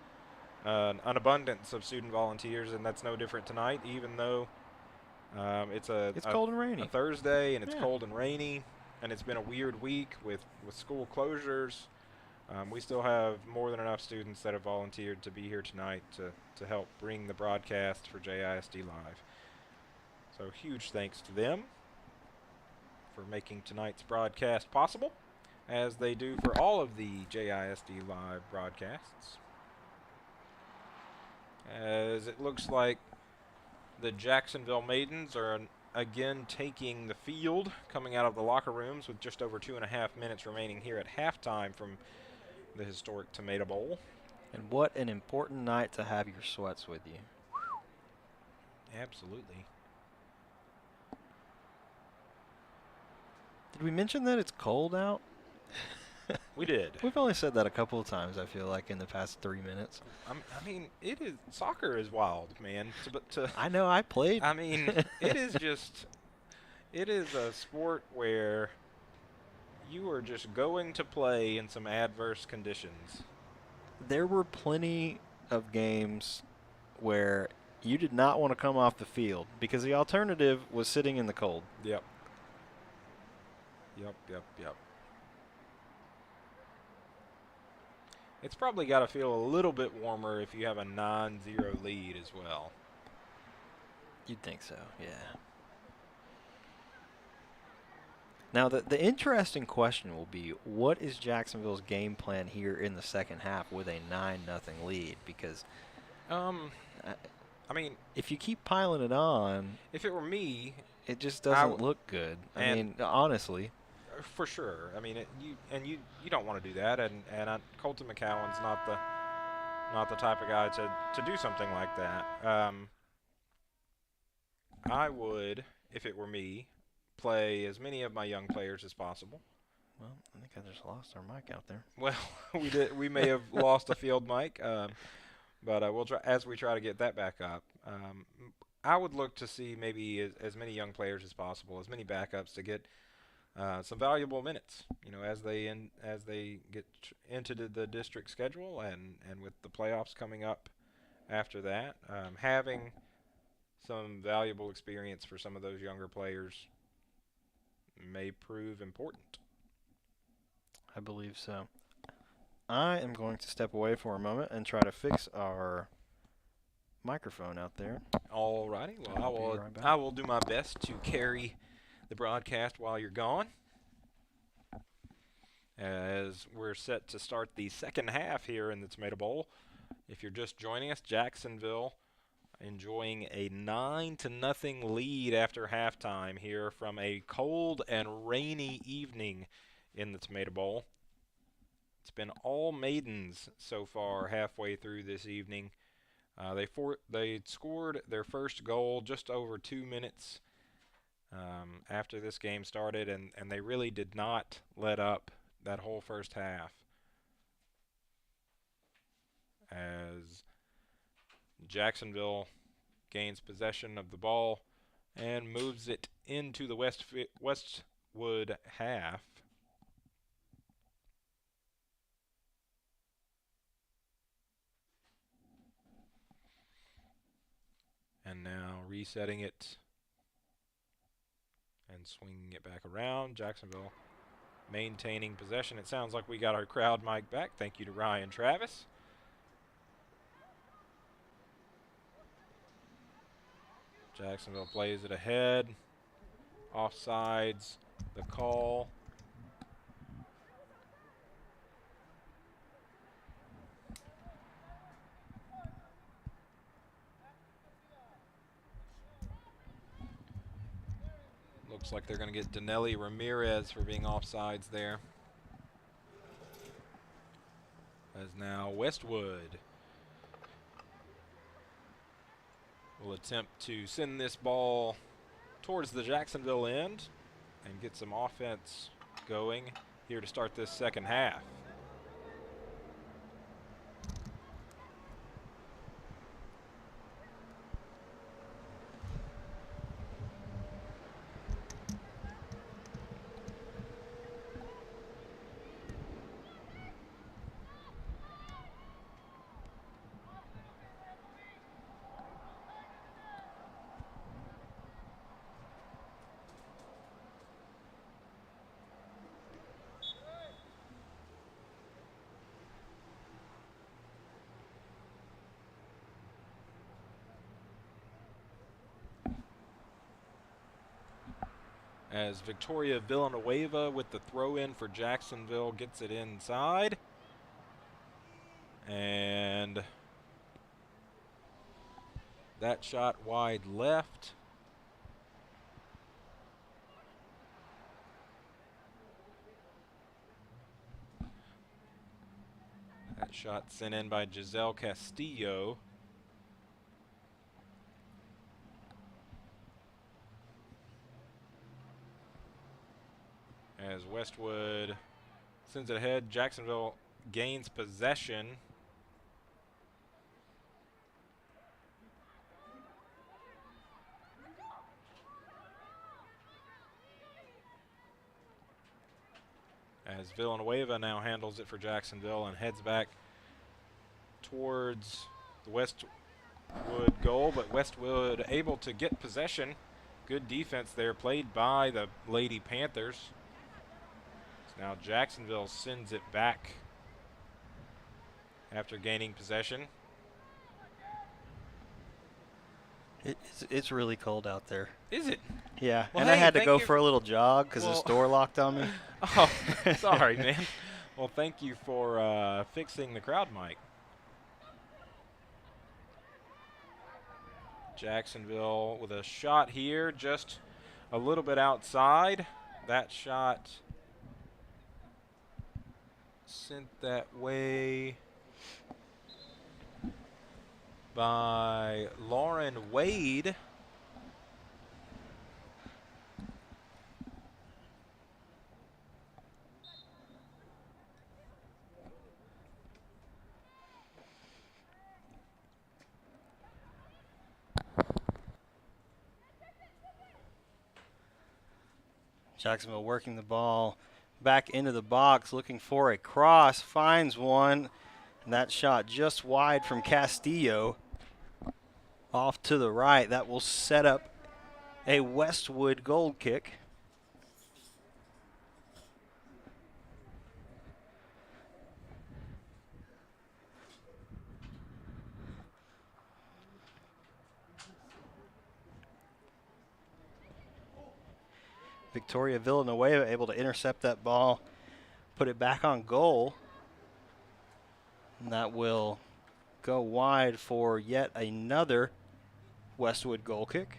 an abundance of student volunteers, and that's no different tonight, even though it's cold and rainy. A Thursday, and it's cold and rainy, and it's been a weird week with school closures. We still have more than enough students that have volunteered to be here tonight to help bring the broadcast for JISD Live. So huge thanks to them for making tonight's broadcast possible, as they do for all of the JISD Live broadcasts. As it looks like the Jacksonville Maidens are again taking the field, coming out of the locker rooms with just over 2.5 minutes remaining here at halftime from the historic Tomato Bowl. And what an important night to have your sweats with you. Absolutely. Did we mention that it's cold out? We did. We've only said that a couple of times, I feel like, in the past 3 minutes. I mean, soccer is wild, man. I know, I played. I mean, it is a sport where you are just going to play in some adverse conditions. There were plenty of games where you did not want to come off the field because the alternative was sitting in the cold. Yep. It's probably got to feel a little bit warmer if you have a 9-0 lead as well. You'd think so, yeah. Now, the interesting question will be, what is Jacksonville's game plan here in the second half with a 9-0 lead? Because, I mean, if you keep piling it on, if it were me, it just doesn't look good. I mean, honestly. For sure. I mean, you don't want to do that, and Colton McCowan's not the type of guy to do something like that. I would, if it were me, play as many of my young players as possible. Well, I think I just lost our mic out there. Well, we may have lost a field mic, but we'll try as we try to get that back up. I would look to see maybe as many young players as possible, as many backups to get some valuable minutes, as they get into the district schedule and with the playoffs coming up after that. Having some valuable experience for some of those younger players may prove important. I believe so. I am going to step away for a moment and try to fix our microphone out there. All righty. Well, I will do my best to carry the broadcast while you're gone. as we're set to start the second half here in the Tomato Bowl. If you're just joining us, Jacksonville enjoying a 9-0 lead after halftime here from a cold and rainy evening in the Tomato Bowl. It's been all maidens so far halfway through this evening. They scored their first goal just over 2 minutes after this game started, and they really did not let up that whole first half. As Jacksonville gains possession of the ball and moves it into the Westwood half. And now resetting it and swinging it back around. Jacksonville maintaining possession. It sounds like we got our crowd mic back. Thank you to Ryan Travis. Jacksonville plays it ahead. Offsides, the call. Looks like they're going to get Danelli Ramirez for being offsides there. As now Westwood will attempt to send this ball towards the Jacksonville end and get some offense going here to start this second half. As Victoria Villanueva with the throw in for Jacksonville gets it inside. And that shot wide left. That shot sent in by Giselle Castillo. As Westwood sends it ahead, Jacksonville gains possession. As Villanueva now handles it for Jacksonville and heads back towards the Westwood goal, but Westwood able to get possession. Good defense there played by the Lady Panthers. Now Jacksonville sends it back after gaining possession. It's really cold out there. Is it? Yeah, well, and hey, I had to go for a little jog because this door locked on me. Oh, sorry, man. Well, thank you for fixing the crowd mic. Jacksonville with a shot here, just a little bit outside. That shot sent that way by Lauren Wade. Jacksonville working the ball back into the box, looking for a cross, finds one, and that shot just wide from Castillo off to the right. That will set up a Westwood goal kick. Victoria Villanueva able to intercept that ball put it back on goal. And that will go wide for yet another Westwood goal kick.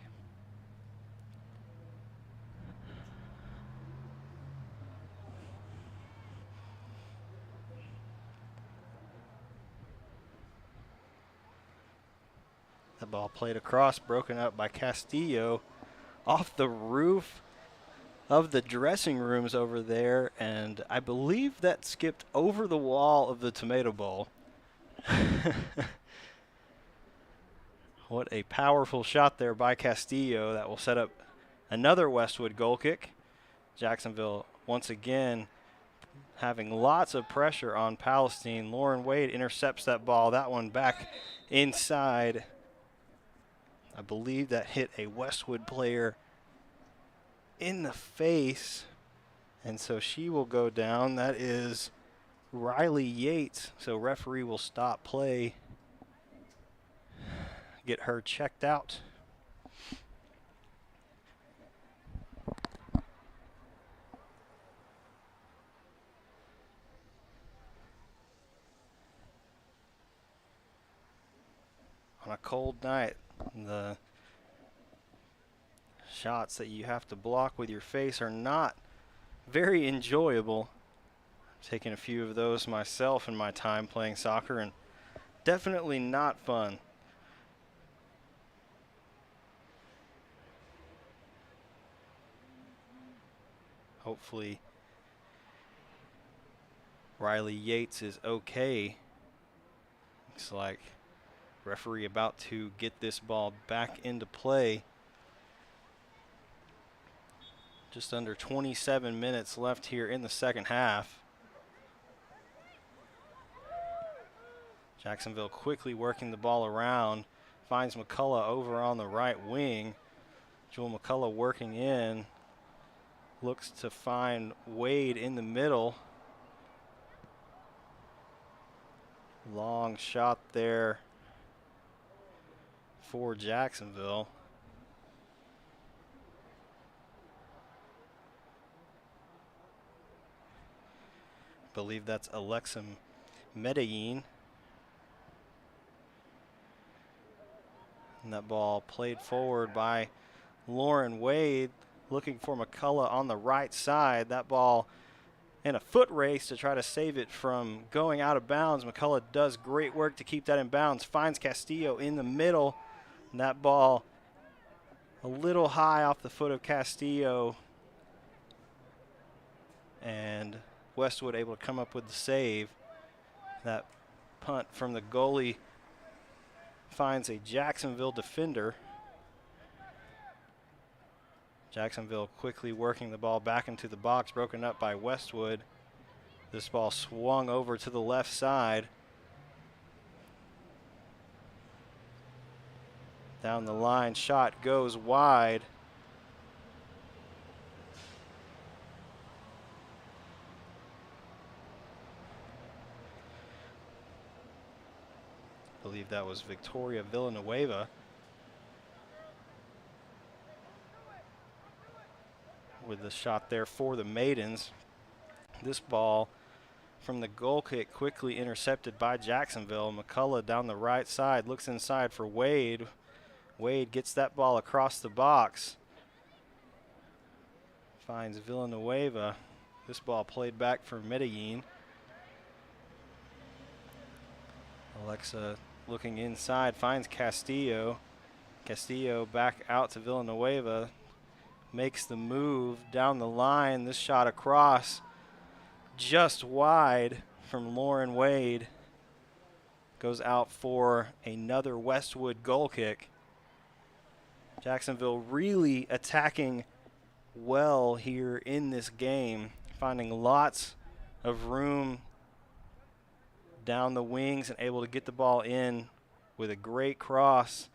The ball played across, broken up by Castillo off the roof of the dressing rooms over there, and I believe that skipped over the wall of the tomato bowl. What a powerful shot there by Castillo that will set up another Westwood goal kick. Jacksonville once again having lots of pressure on Palestine. Lauren Wade intercepts that ball. That one back inside. I believe that hit a Westwood player in the face, and so she will go down. That is Riley Yates. So referee will stop play, get her checked out. On a cold night, the shots that you have to block with your face are not very enjoyable. I've taken a few of those myself in my time playing soccer, and definitely not fun. Hopefully Riley Yates is okay. Looks like referee about to get this ball back into play. Just under 27 minutes left here in the second half. Jacksonville quickly working the ball around. Finds McCullough over on the right wing. Jewel McCullough working in. Looks to find Wade in the middle. Long shot there for Jacksonville. I believe that's Alexa Medellin. And that ball played forward by Lauren Wade, looking for McCullough on the right side. That ball in a foot race to try to save it from going out of bounds. McCullough does great work to keep that in bounds, finds Castillo in the middle, and that ball a little high off the foot of Castillo, and Westwood able to come up with the save. That punt from the goalie finds a Jacksonville defender. Jacksonville quickly working the ball back into the box, broken up by Westwood. This ball swung over to the left side. Down the line, shot goes wide. I believe that was Victoria Villanueva. With the shot there for the Maidens. This ball from the goal kick quickly intercepted by Jacksonville. McCullough down the right side, looks inside for Wade. Wade gets that ball across the box. Finds Villanueva. This ball played back for Medellin. Alexa looking inside, finds Castillo. Castillo back out to Villanueva. Makes the move down the line. This shot across just wide from Lauren Wade. Goes out for another Westwood goal kick. Jacksonville really attacking well here in this game, finding lots of room down the wings and able to get the ball in with a great cross.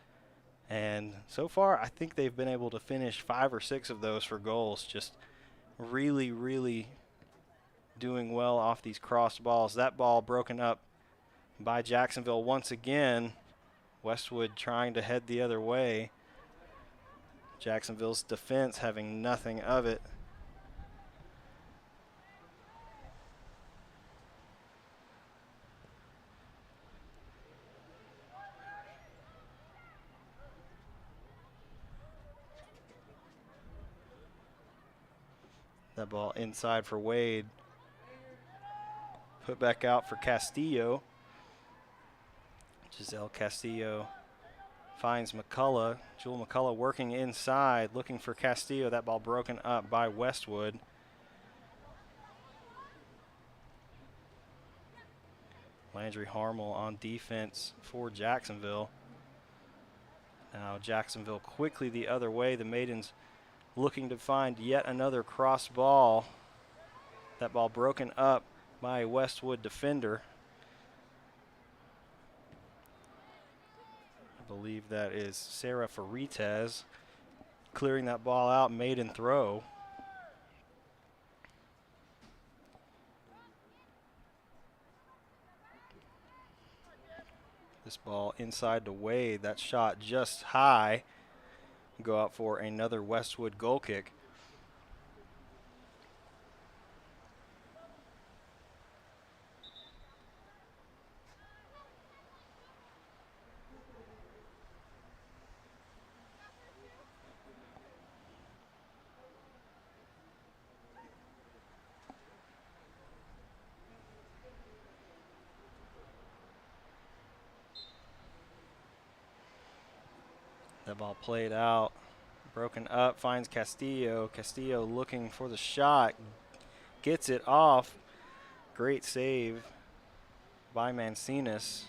And so far, I think they've been able to finish 5 or 6 of those for goals. Just really, really doing well off these crossed balls. That ball broken up by Jacksonville once again. Westwood trying to head the other way. Jacksonville's defense having nothing of it. That ball inside for Wade. Put back out for Castillo. Giselle Castillo finds McCullough. Jewel McCullough working inside, looking for Castillo. That ball broken up by Westwood. Landry Harmel on defense for Jacksonville. Now Jacksonville quickly the other way. The Maidens looking to find yet another cross ball. That ball broken up by a Westwood defender. I believe that is Sarah Farites clearing that ball out. Maiden throw. This ball inside to Wade. That shot just high. Go out for another Westwood goal kick. That ball played out, broken up, finds Castillo. Castillo looking for the shot, gets it off. Great save by Mancinas.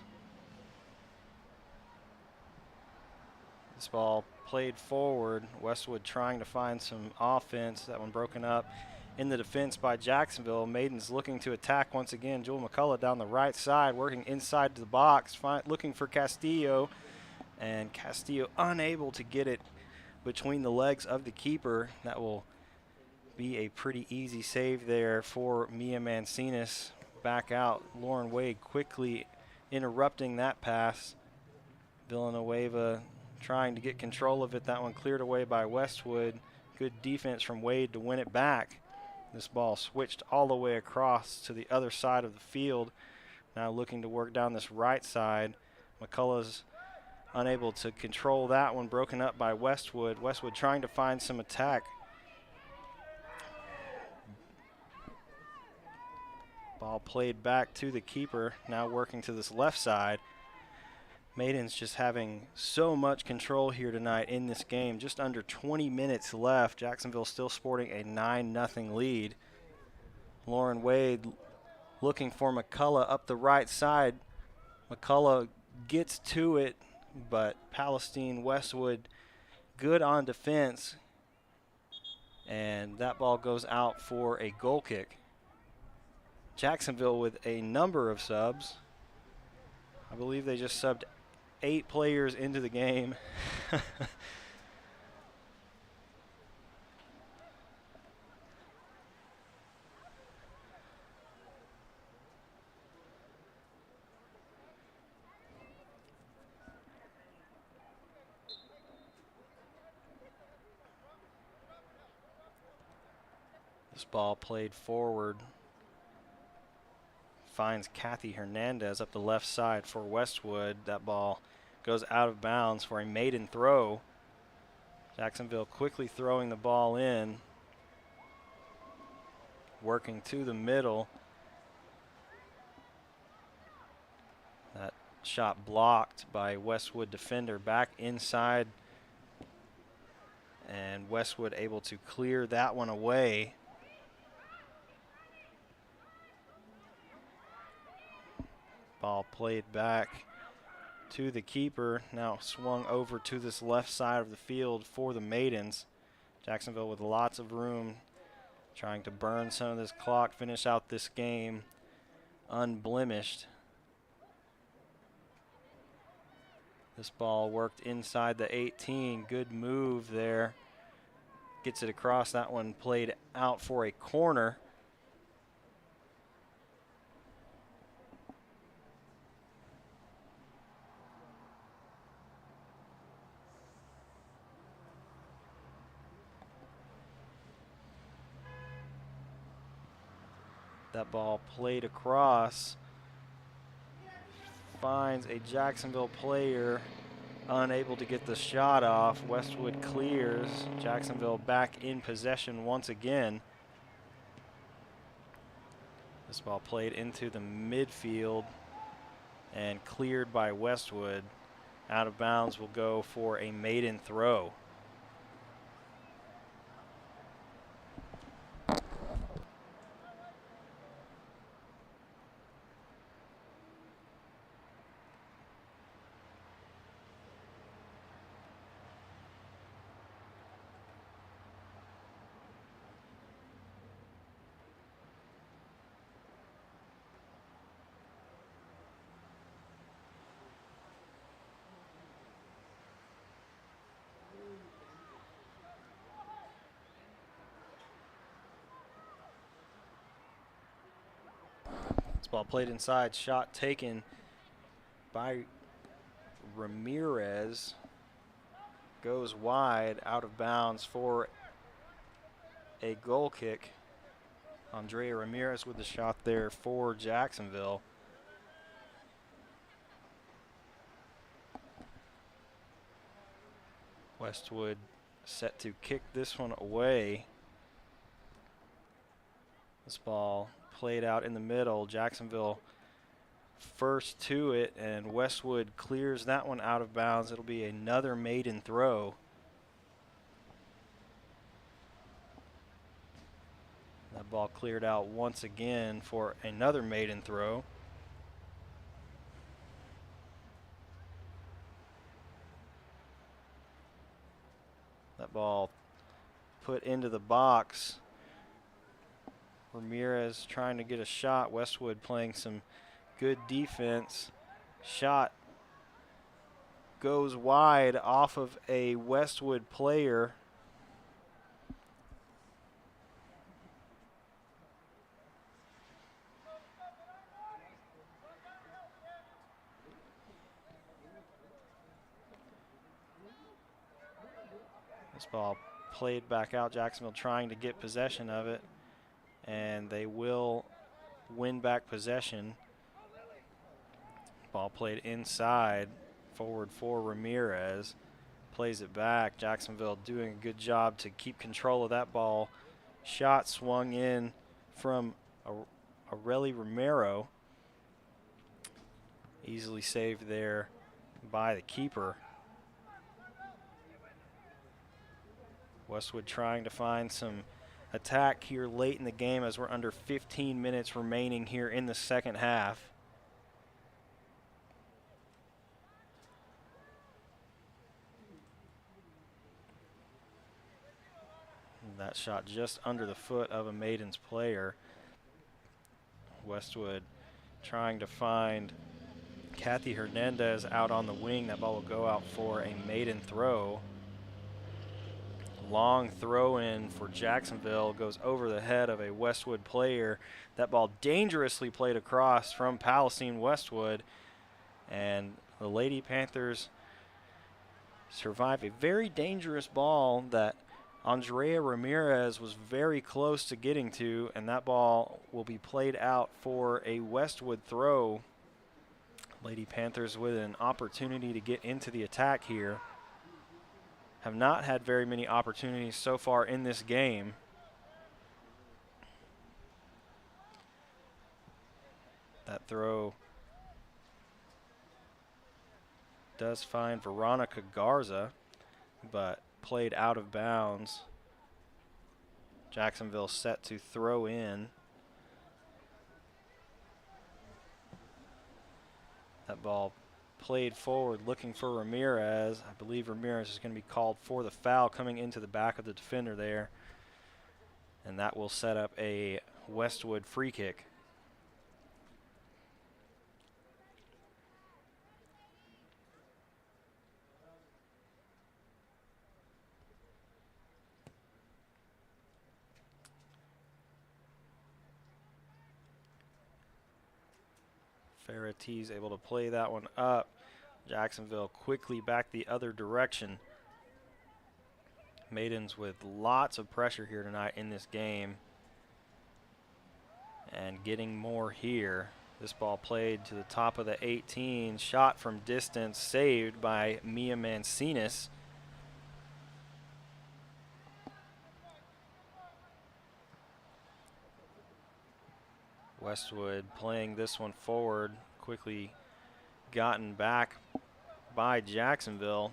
This ball played forward. Westwood trying to find some offense. That one broken up in the defense by Jacksonville. Maidens looking to attack once again. Jewel McCullough down the right side, working inside the box, looking for Castillo. And Castillo unable to get it between the legs of the keeper. That will be a pretty easy save there for Mia Mancinas. Back out. Lauren Wade quickly interrupting that pass. Villanueva trying to get control of it. That one cleared away by Westwood. Good defense from Wade to win it back. This ball switched all the way across to the other side of the field. Now looking to work down this right side. McCullough's unable to control that one, broken up by Westwood. Westwood trying to find some attack. Ball played back to the keeper, now working to this left side. Maidens just having so much control here tonight in this game. Just under 20 minutes left. Jacksonville still sporting a 9-0 lead. Lauren Wade looking for McCullough up the right side. McCullough gets to it, but Palestine Westwood good on defense, and that ball goes out for a goal kick. Jacksonville with a number of subs. I believe they just subbed 8 players into the game. This ball played forward. Finds Kathy Hernandez up the left side for Westwood. That ball goes out of bounds for a maiden throw. Jacksonville quickly throwing the ball in. Working to the middle. That shot blocked by Westwood defender back inside. And Westwood able to clear that one away. Ball played back to the keeper. Now swung over to this left side of the field for the Maidens. Jacksonville with lots of room, trying to burn some of this clock, finish out this game unblemished. This ball worked inside the 18. Good move there. Gets it across. That one played out for a corner. That ball played across, finds a Jacksonville player, unable to get the shot off. Westwood clears. Jacksonville back in possession once again. This ball played into the midfield and cleared by Westwood. Out of bounds will go for a maiden throw. Ball played inside, shot taken by Ramirez. Goes wide, out of bounds for a goal kick. Andrea Ramirez with the shot there for Jacksonville. Westwood set to kick this one away. This ball played out in the middle. Jacksonville first to it, and Westwood clears that one out of bounds. It'll be another maiden throw. That ball cleared out once again for another maiden throw. That ball put into the box. Ramirez trying to get a shot. Westwood playing some good defense. Shot goes wide off of a Westwood player. This ball played back out. Jacksonville trying to get possession of it, and they will win back possession. Ball played inside, forward for Ramirez. Plays it back. Jacksonville doing a good job to keep control of that ball. Shot swung in from Aureli Romero. Easily saved there by the keeper. Westwood trying to find some attack here late in the game as we're under 15 minutes remaining here in the second half. That shot just under the foot of a Maidens player. Westwood trying to find Kathy Hernandez out on the wing. That ball will go out for a maiden throw. Long throw in for Jacksonville, goes over the head of a Westwood player. That ball dangerously played across from Palestine Westwood, and the Lady Panthers survive a very dangerous ball that Andrea Ramirez was very close to getting to, and that ball will be played out for a Westwood throw. Lady Panthers with an opportunity to get into the attack here. Have not had very many opportunities so far in this game. That throw does find Veronica Garza, but played out of bounds. Jacksonville set to throw in. That ball played forward looking for Ramirez. I believe Ramirez is going to be called for the foul coming into the back of the defender there. And that will set up a Westwood free kick. Ferretti's able to play that one up. Jacksonville quickly back the other direction. Maidens with lots of pressure here tonight in this game. And getting more here. This ball played to the top of the 18. Shot from distance, saved by Mia Mancinas. Westwood playing this one forward, quickly gotten back by Jacksonville.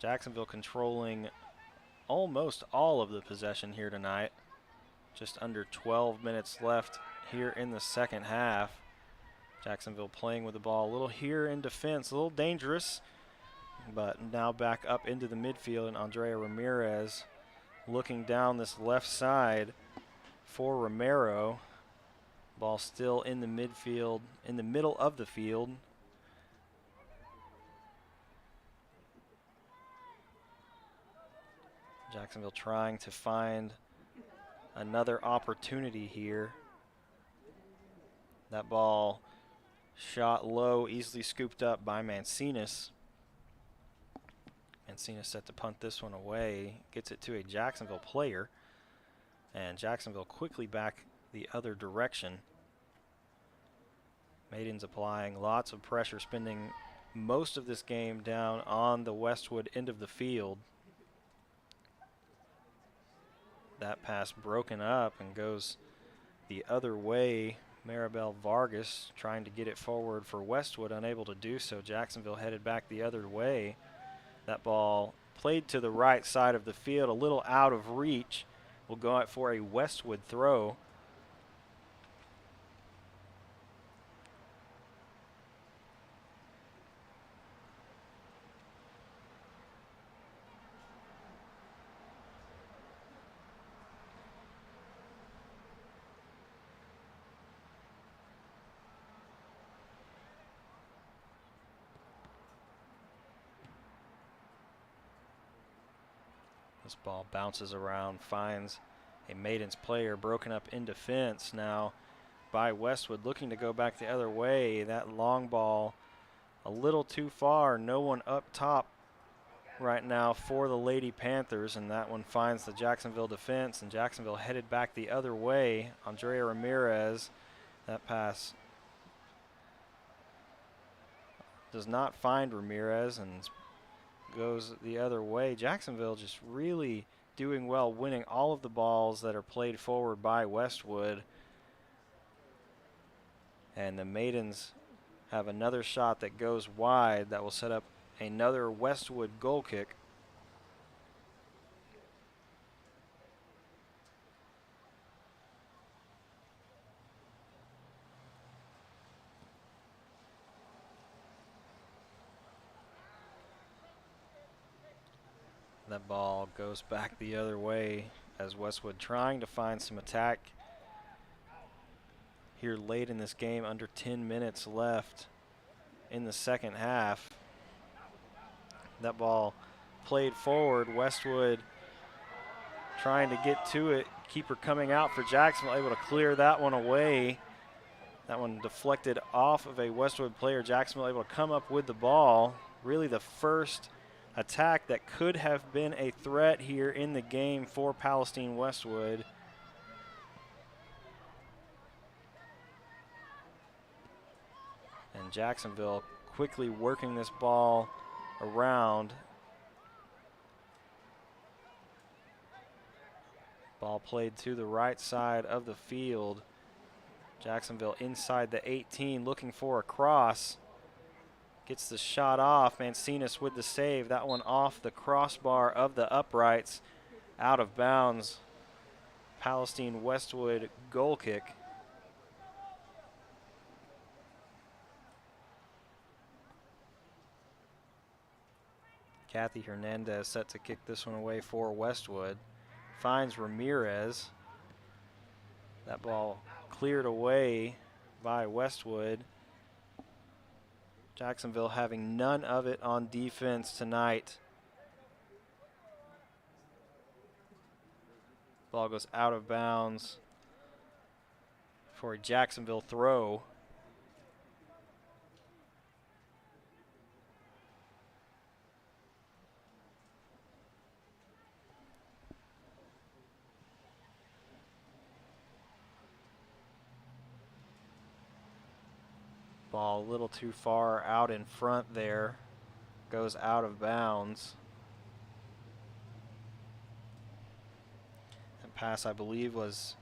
Jacksonville controlling almost all of the possession here tonight. Just under 12 minutes left here in the second half. Jacksonville playing with the ball a little here in defense, a little dangerous, but now back up into the midfield, and Andrea Ramirez looking down this left side for Romero. Ball still in the midfield, in the middle of the field. Jacksonville trying to find another opportunity here. That ball shot low, easily scooped up by Mancinas. Mancinas set to punt this one away, gets it to a Jacksonville player, and Jacksonville quickly back the other direction. Maidens applying lots of pressure, spending most of this game down on the Westwood end of the field. That pass broken up and goes the other way. Maribel Vargas trying to get it forward for Westwood, unable to do so. Jacksonville headed back the other way. That ball played to the right side of the field, a little out of reach. Will go out for a Westwood throw. This ball bounces around, finds a Maidens player, broken up in defense now by Westwood, looking to go back the other way. That long ball a little too far. No one up top right now for the Lady Panthers, and that one finds the Jacksonville defense, and Jacksonville headed back the other way. Andrea Ramirez, that pass does not find Ramirez and goes the other way. Jacksonville just really doing well, winning all of the balls that are played forward by Westwood. And the Maidens have another shot that goes wide that will set up another Westwood goal kick. That ball goes back the other way as Westwood trying to find some attack here late in this game, under 10 minutes left in the second half. That ball played forward. Westwood trying to get to it. Keeper coming out for Jacksonville, able to clear that one away. That one deflected off of a Westwood player. Jacksonville able to come up with the ball. Really the first attack that could have been a threat here in the game for Palestine Westwood. And Jacksonville quickly working this ball around. Ball played to the right side of the field. Jacksonville inside the 18 looking for a cross. Gets the shot off. Mancinas with the save. That one off the crossbar of the uprights. Out of bounds. Palestine Westwood goal kick. Kathy Hernandez set to kick this one away for Westwood. Finds Ramirez. That ball cleared away by Westwood. Jacksonville having none of it on defense tonight. Ball goes out of bounds for a Jacksonville throw. Ball a little too far out in front there. Goes out of bounds. And pass, I believe, was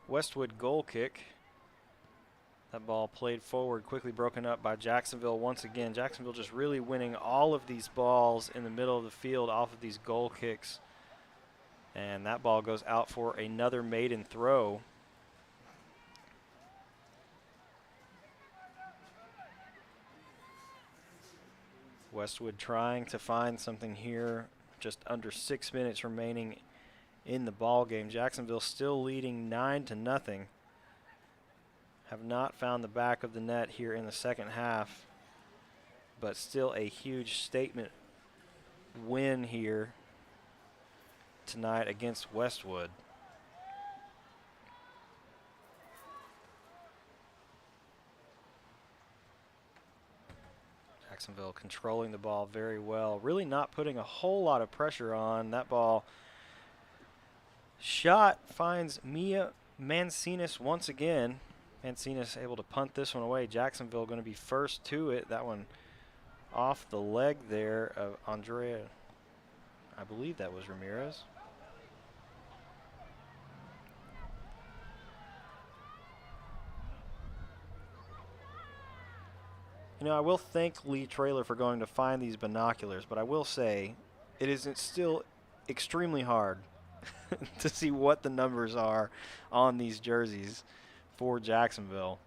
Westwood goal kick. That ball played forward, quickly broken up by Jacksonville once again. Jacksonville just really winning all of these balls in the middle of the field off of these goal kicks. And that ball goes out for another maiden throw. Westwood trying to find something here. Just under 6 minutes remaining in the ball game. Jacksonville still leading 9-0. Have not found the back of the net here in the second half, but still a huge statement win here tonight against Westwood. Jacksonville controlling the ball very well, really not putting a whole lot of pressure on. That ball shot finds Mia Mancinas once again. Mancinas able to punt this one away. Jacksonville going to be first to it. That one off the leg there of Andrea. I believe that was Ramirez. You know, I will thank Lee Traylor for going to find these binoculars, but I will say it is still extremely hard to see what the numbers are on these jerseys for Jacksonville.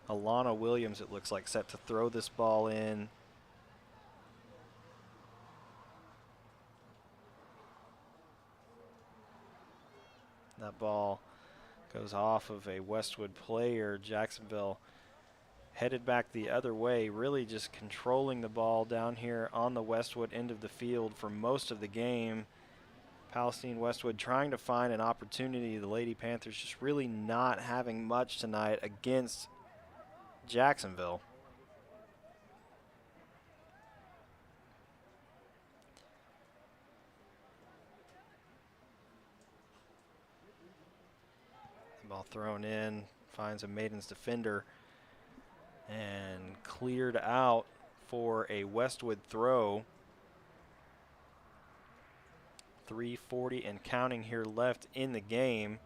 Alana Williams, it looks like, set to throw this ball in. That ball goes off of a Westwood player. Jacksonville headed back the other way, really just controlling the ball down here on the Westwood end of the field for most of the game. Palestine Westwood trying to find an opportunity. The Lady Panthers just really not having much tonight against Jacksonville. The ball thrown in, finds a Maiden's defender, and cleared out for a Westwood throw. 3:40 and counting here left in the game.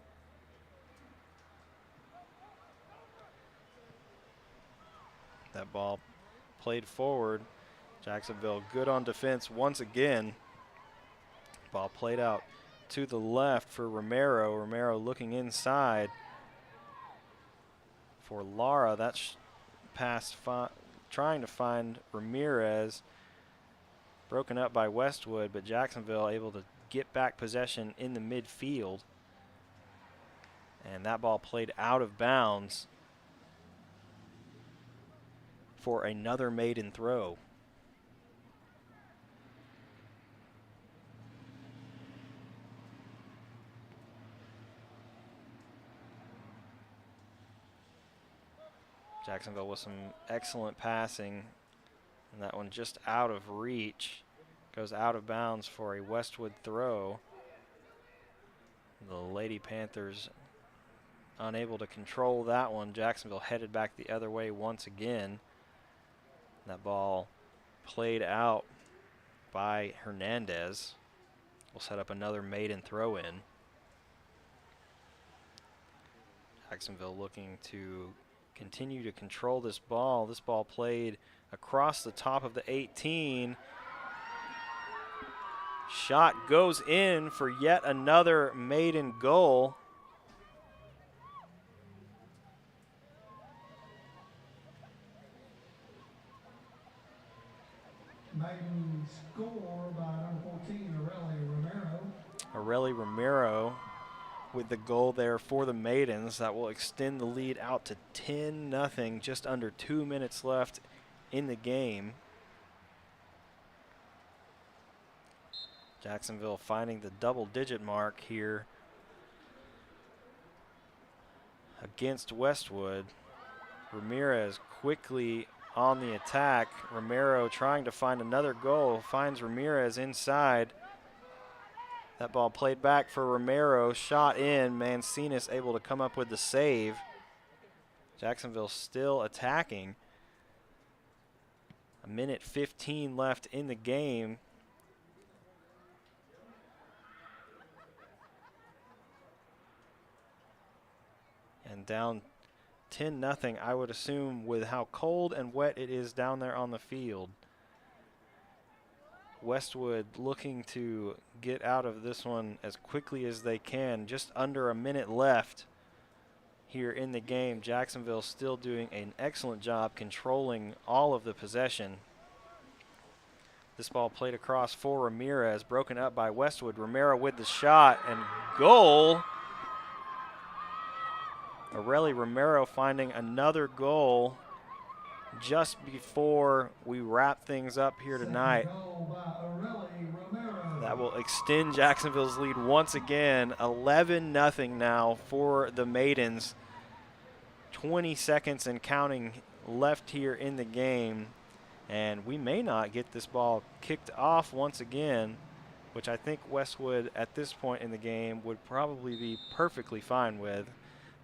That ball played forward. Jacksonville good on defense once again. Ball played out to the left for Romero. Romero looking inside for Lara. That's pass trying to find Ramirez. Broken up by Westwood, but Jacksonville able to get back possession in the midfield. And that ball played out of bounds for another maiden throw. Jacksonville with some excellent passing, and that one just out of reach. Goes out of bounds for a Westwood throw. The Lady Panthers unable to control that one. Jacksonville headed back the other way once again. That ball played out by Hernandez. Will set up another maiden throw in. Jacksonville looking to continue to control this ball. This ball played across the top of the 18. Shot goes in for yet another maiden goal. Maiden score by number 14, Areli Romero with the goal there for the Maidens. That will extend the lead out to 10-0, just under 2 minutes left in the game. Jacksonville finding the double-digit mark here against Westwood. Ramirez quickly on the attack. Romero trying to find another goal. Finds Ramirez inside. That ball played back for Romero. Shot in. Mancinas able to come up with the save. Jacksonville still attacking. A minute 15 left in the game. And down 10-0, I would assume, with how cold and wet it is down there on the field. Westwood looking to get out of this one as quickly as they can. Just under a minute left here in the game. Jacksonville still doing an excellent job controlling all of the possession. This ball played across for Ramirez, broken up by Westwood. Romero with the shot and goal. Aureli Romero finding another goal just before we wrap things up here tonight. That will extend Jacksonville's lead once again. 11-0 now for the Maidens. 20 seconds and counting left here in the game. And we may not get this ball kicked off once again, which I think Westwood at this point in the game would probably be perfectly fine with.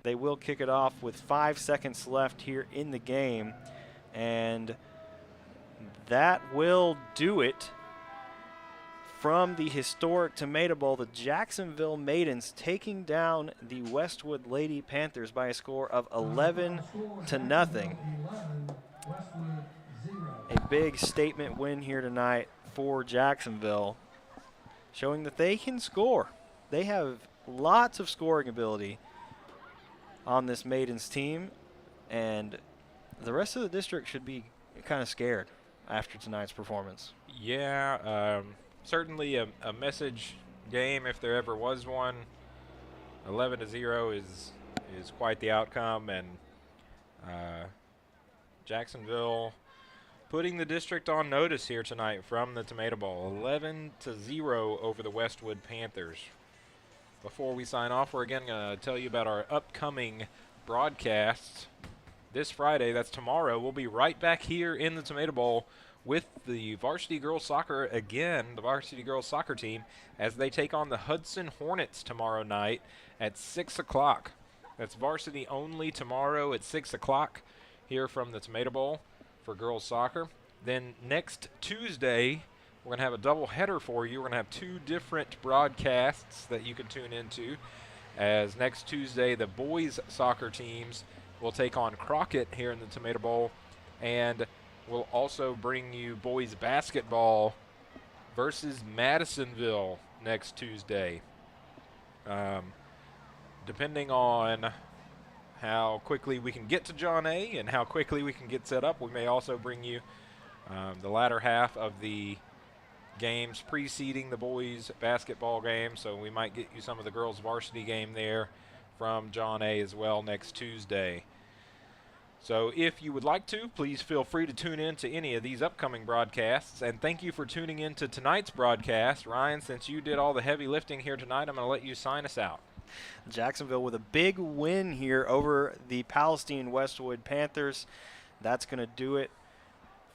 They will kick it off with 5 seconds left here in the game. And that will do it from the historic Tomato Bowl. The Jacksonville Maidens taking down the Westwood Lady Panthers by a score of 11-0. A big statement win here tonight for Jacksonville, showing that they can score. They have lots of scoring ability on this Maidens team, and the rest of the district should be kind of scared after tonight's performance. Yeah, certainly a message game if there ever was one. 11-0 is quite the outcome, and Jacksonville putting the district on notice here tonight from the Tomato Bowl. 11-0 over the Westwood Panthers. Before we sign off, we're again going to tell you about our upcoming broadcasts. This Friday, that's tomorrow, we'll be right back here in the Tomato Bowl with the Varsity Girls Soccer again, the Varsity Girls Soccer team, as they take on the Hudson Hornets tomorrow night at 6 o'clock. That's varsity only tomorrow at 6 o'clock here from the Tomato Bowl for girls soccer. Then next Tuesday, we're going to have a double header for you. We're going to have 2 different broadcasts that you can tune into, as next Tuesday the boys soccer teams will take on Crockett here in the Tomato Bowl, and we'll also bring you boys basketball versus Madisonville next Tuesday. Depending on how quickly we can get to John A. and how quickly we can get set up, we may also bring you the latter half of the games preceding the boys basketball game, so we might get you some of the girls varsity game there from John A. as well next Tuesday. So if you would like to, please feel free to tune in to any of these upcoming broadcasts, and thank you for tuning in to tonight's broadcast. Ryan, since you did all the heavy lifting here tonight, I'm going to let you sign us out. Jacksonville with a big win here over the Palestine Westwood Panthers. That's going to do it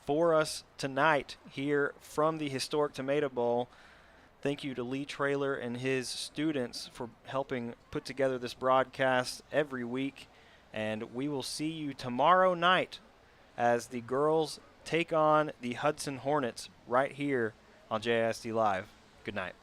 for us tonight here from the historic Tomato Bowl. Thank you to Lee Traylor and his students for helping put together this broadcast every week. And we will see you tomorrow night as the girls take on the Hudson Hornets right here on JSD Live. Good night.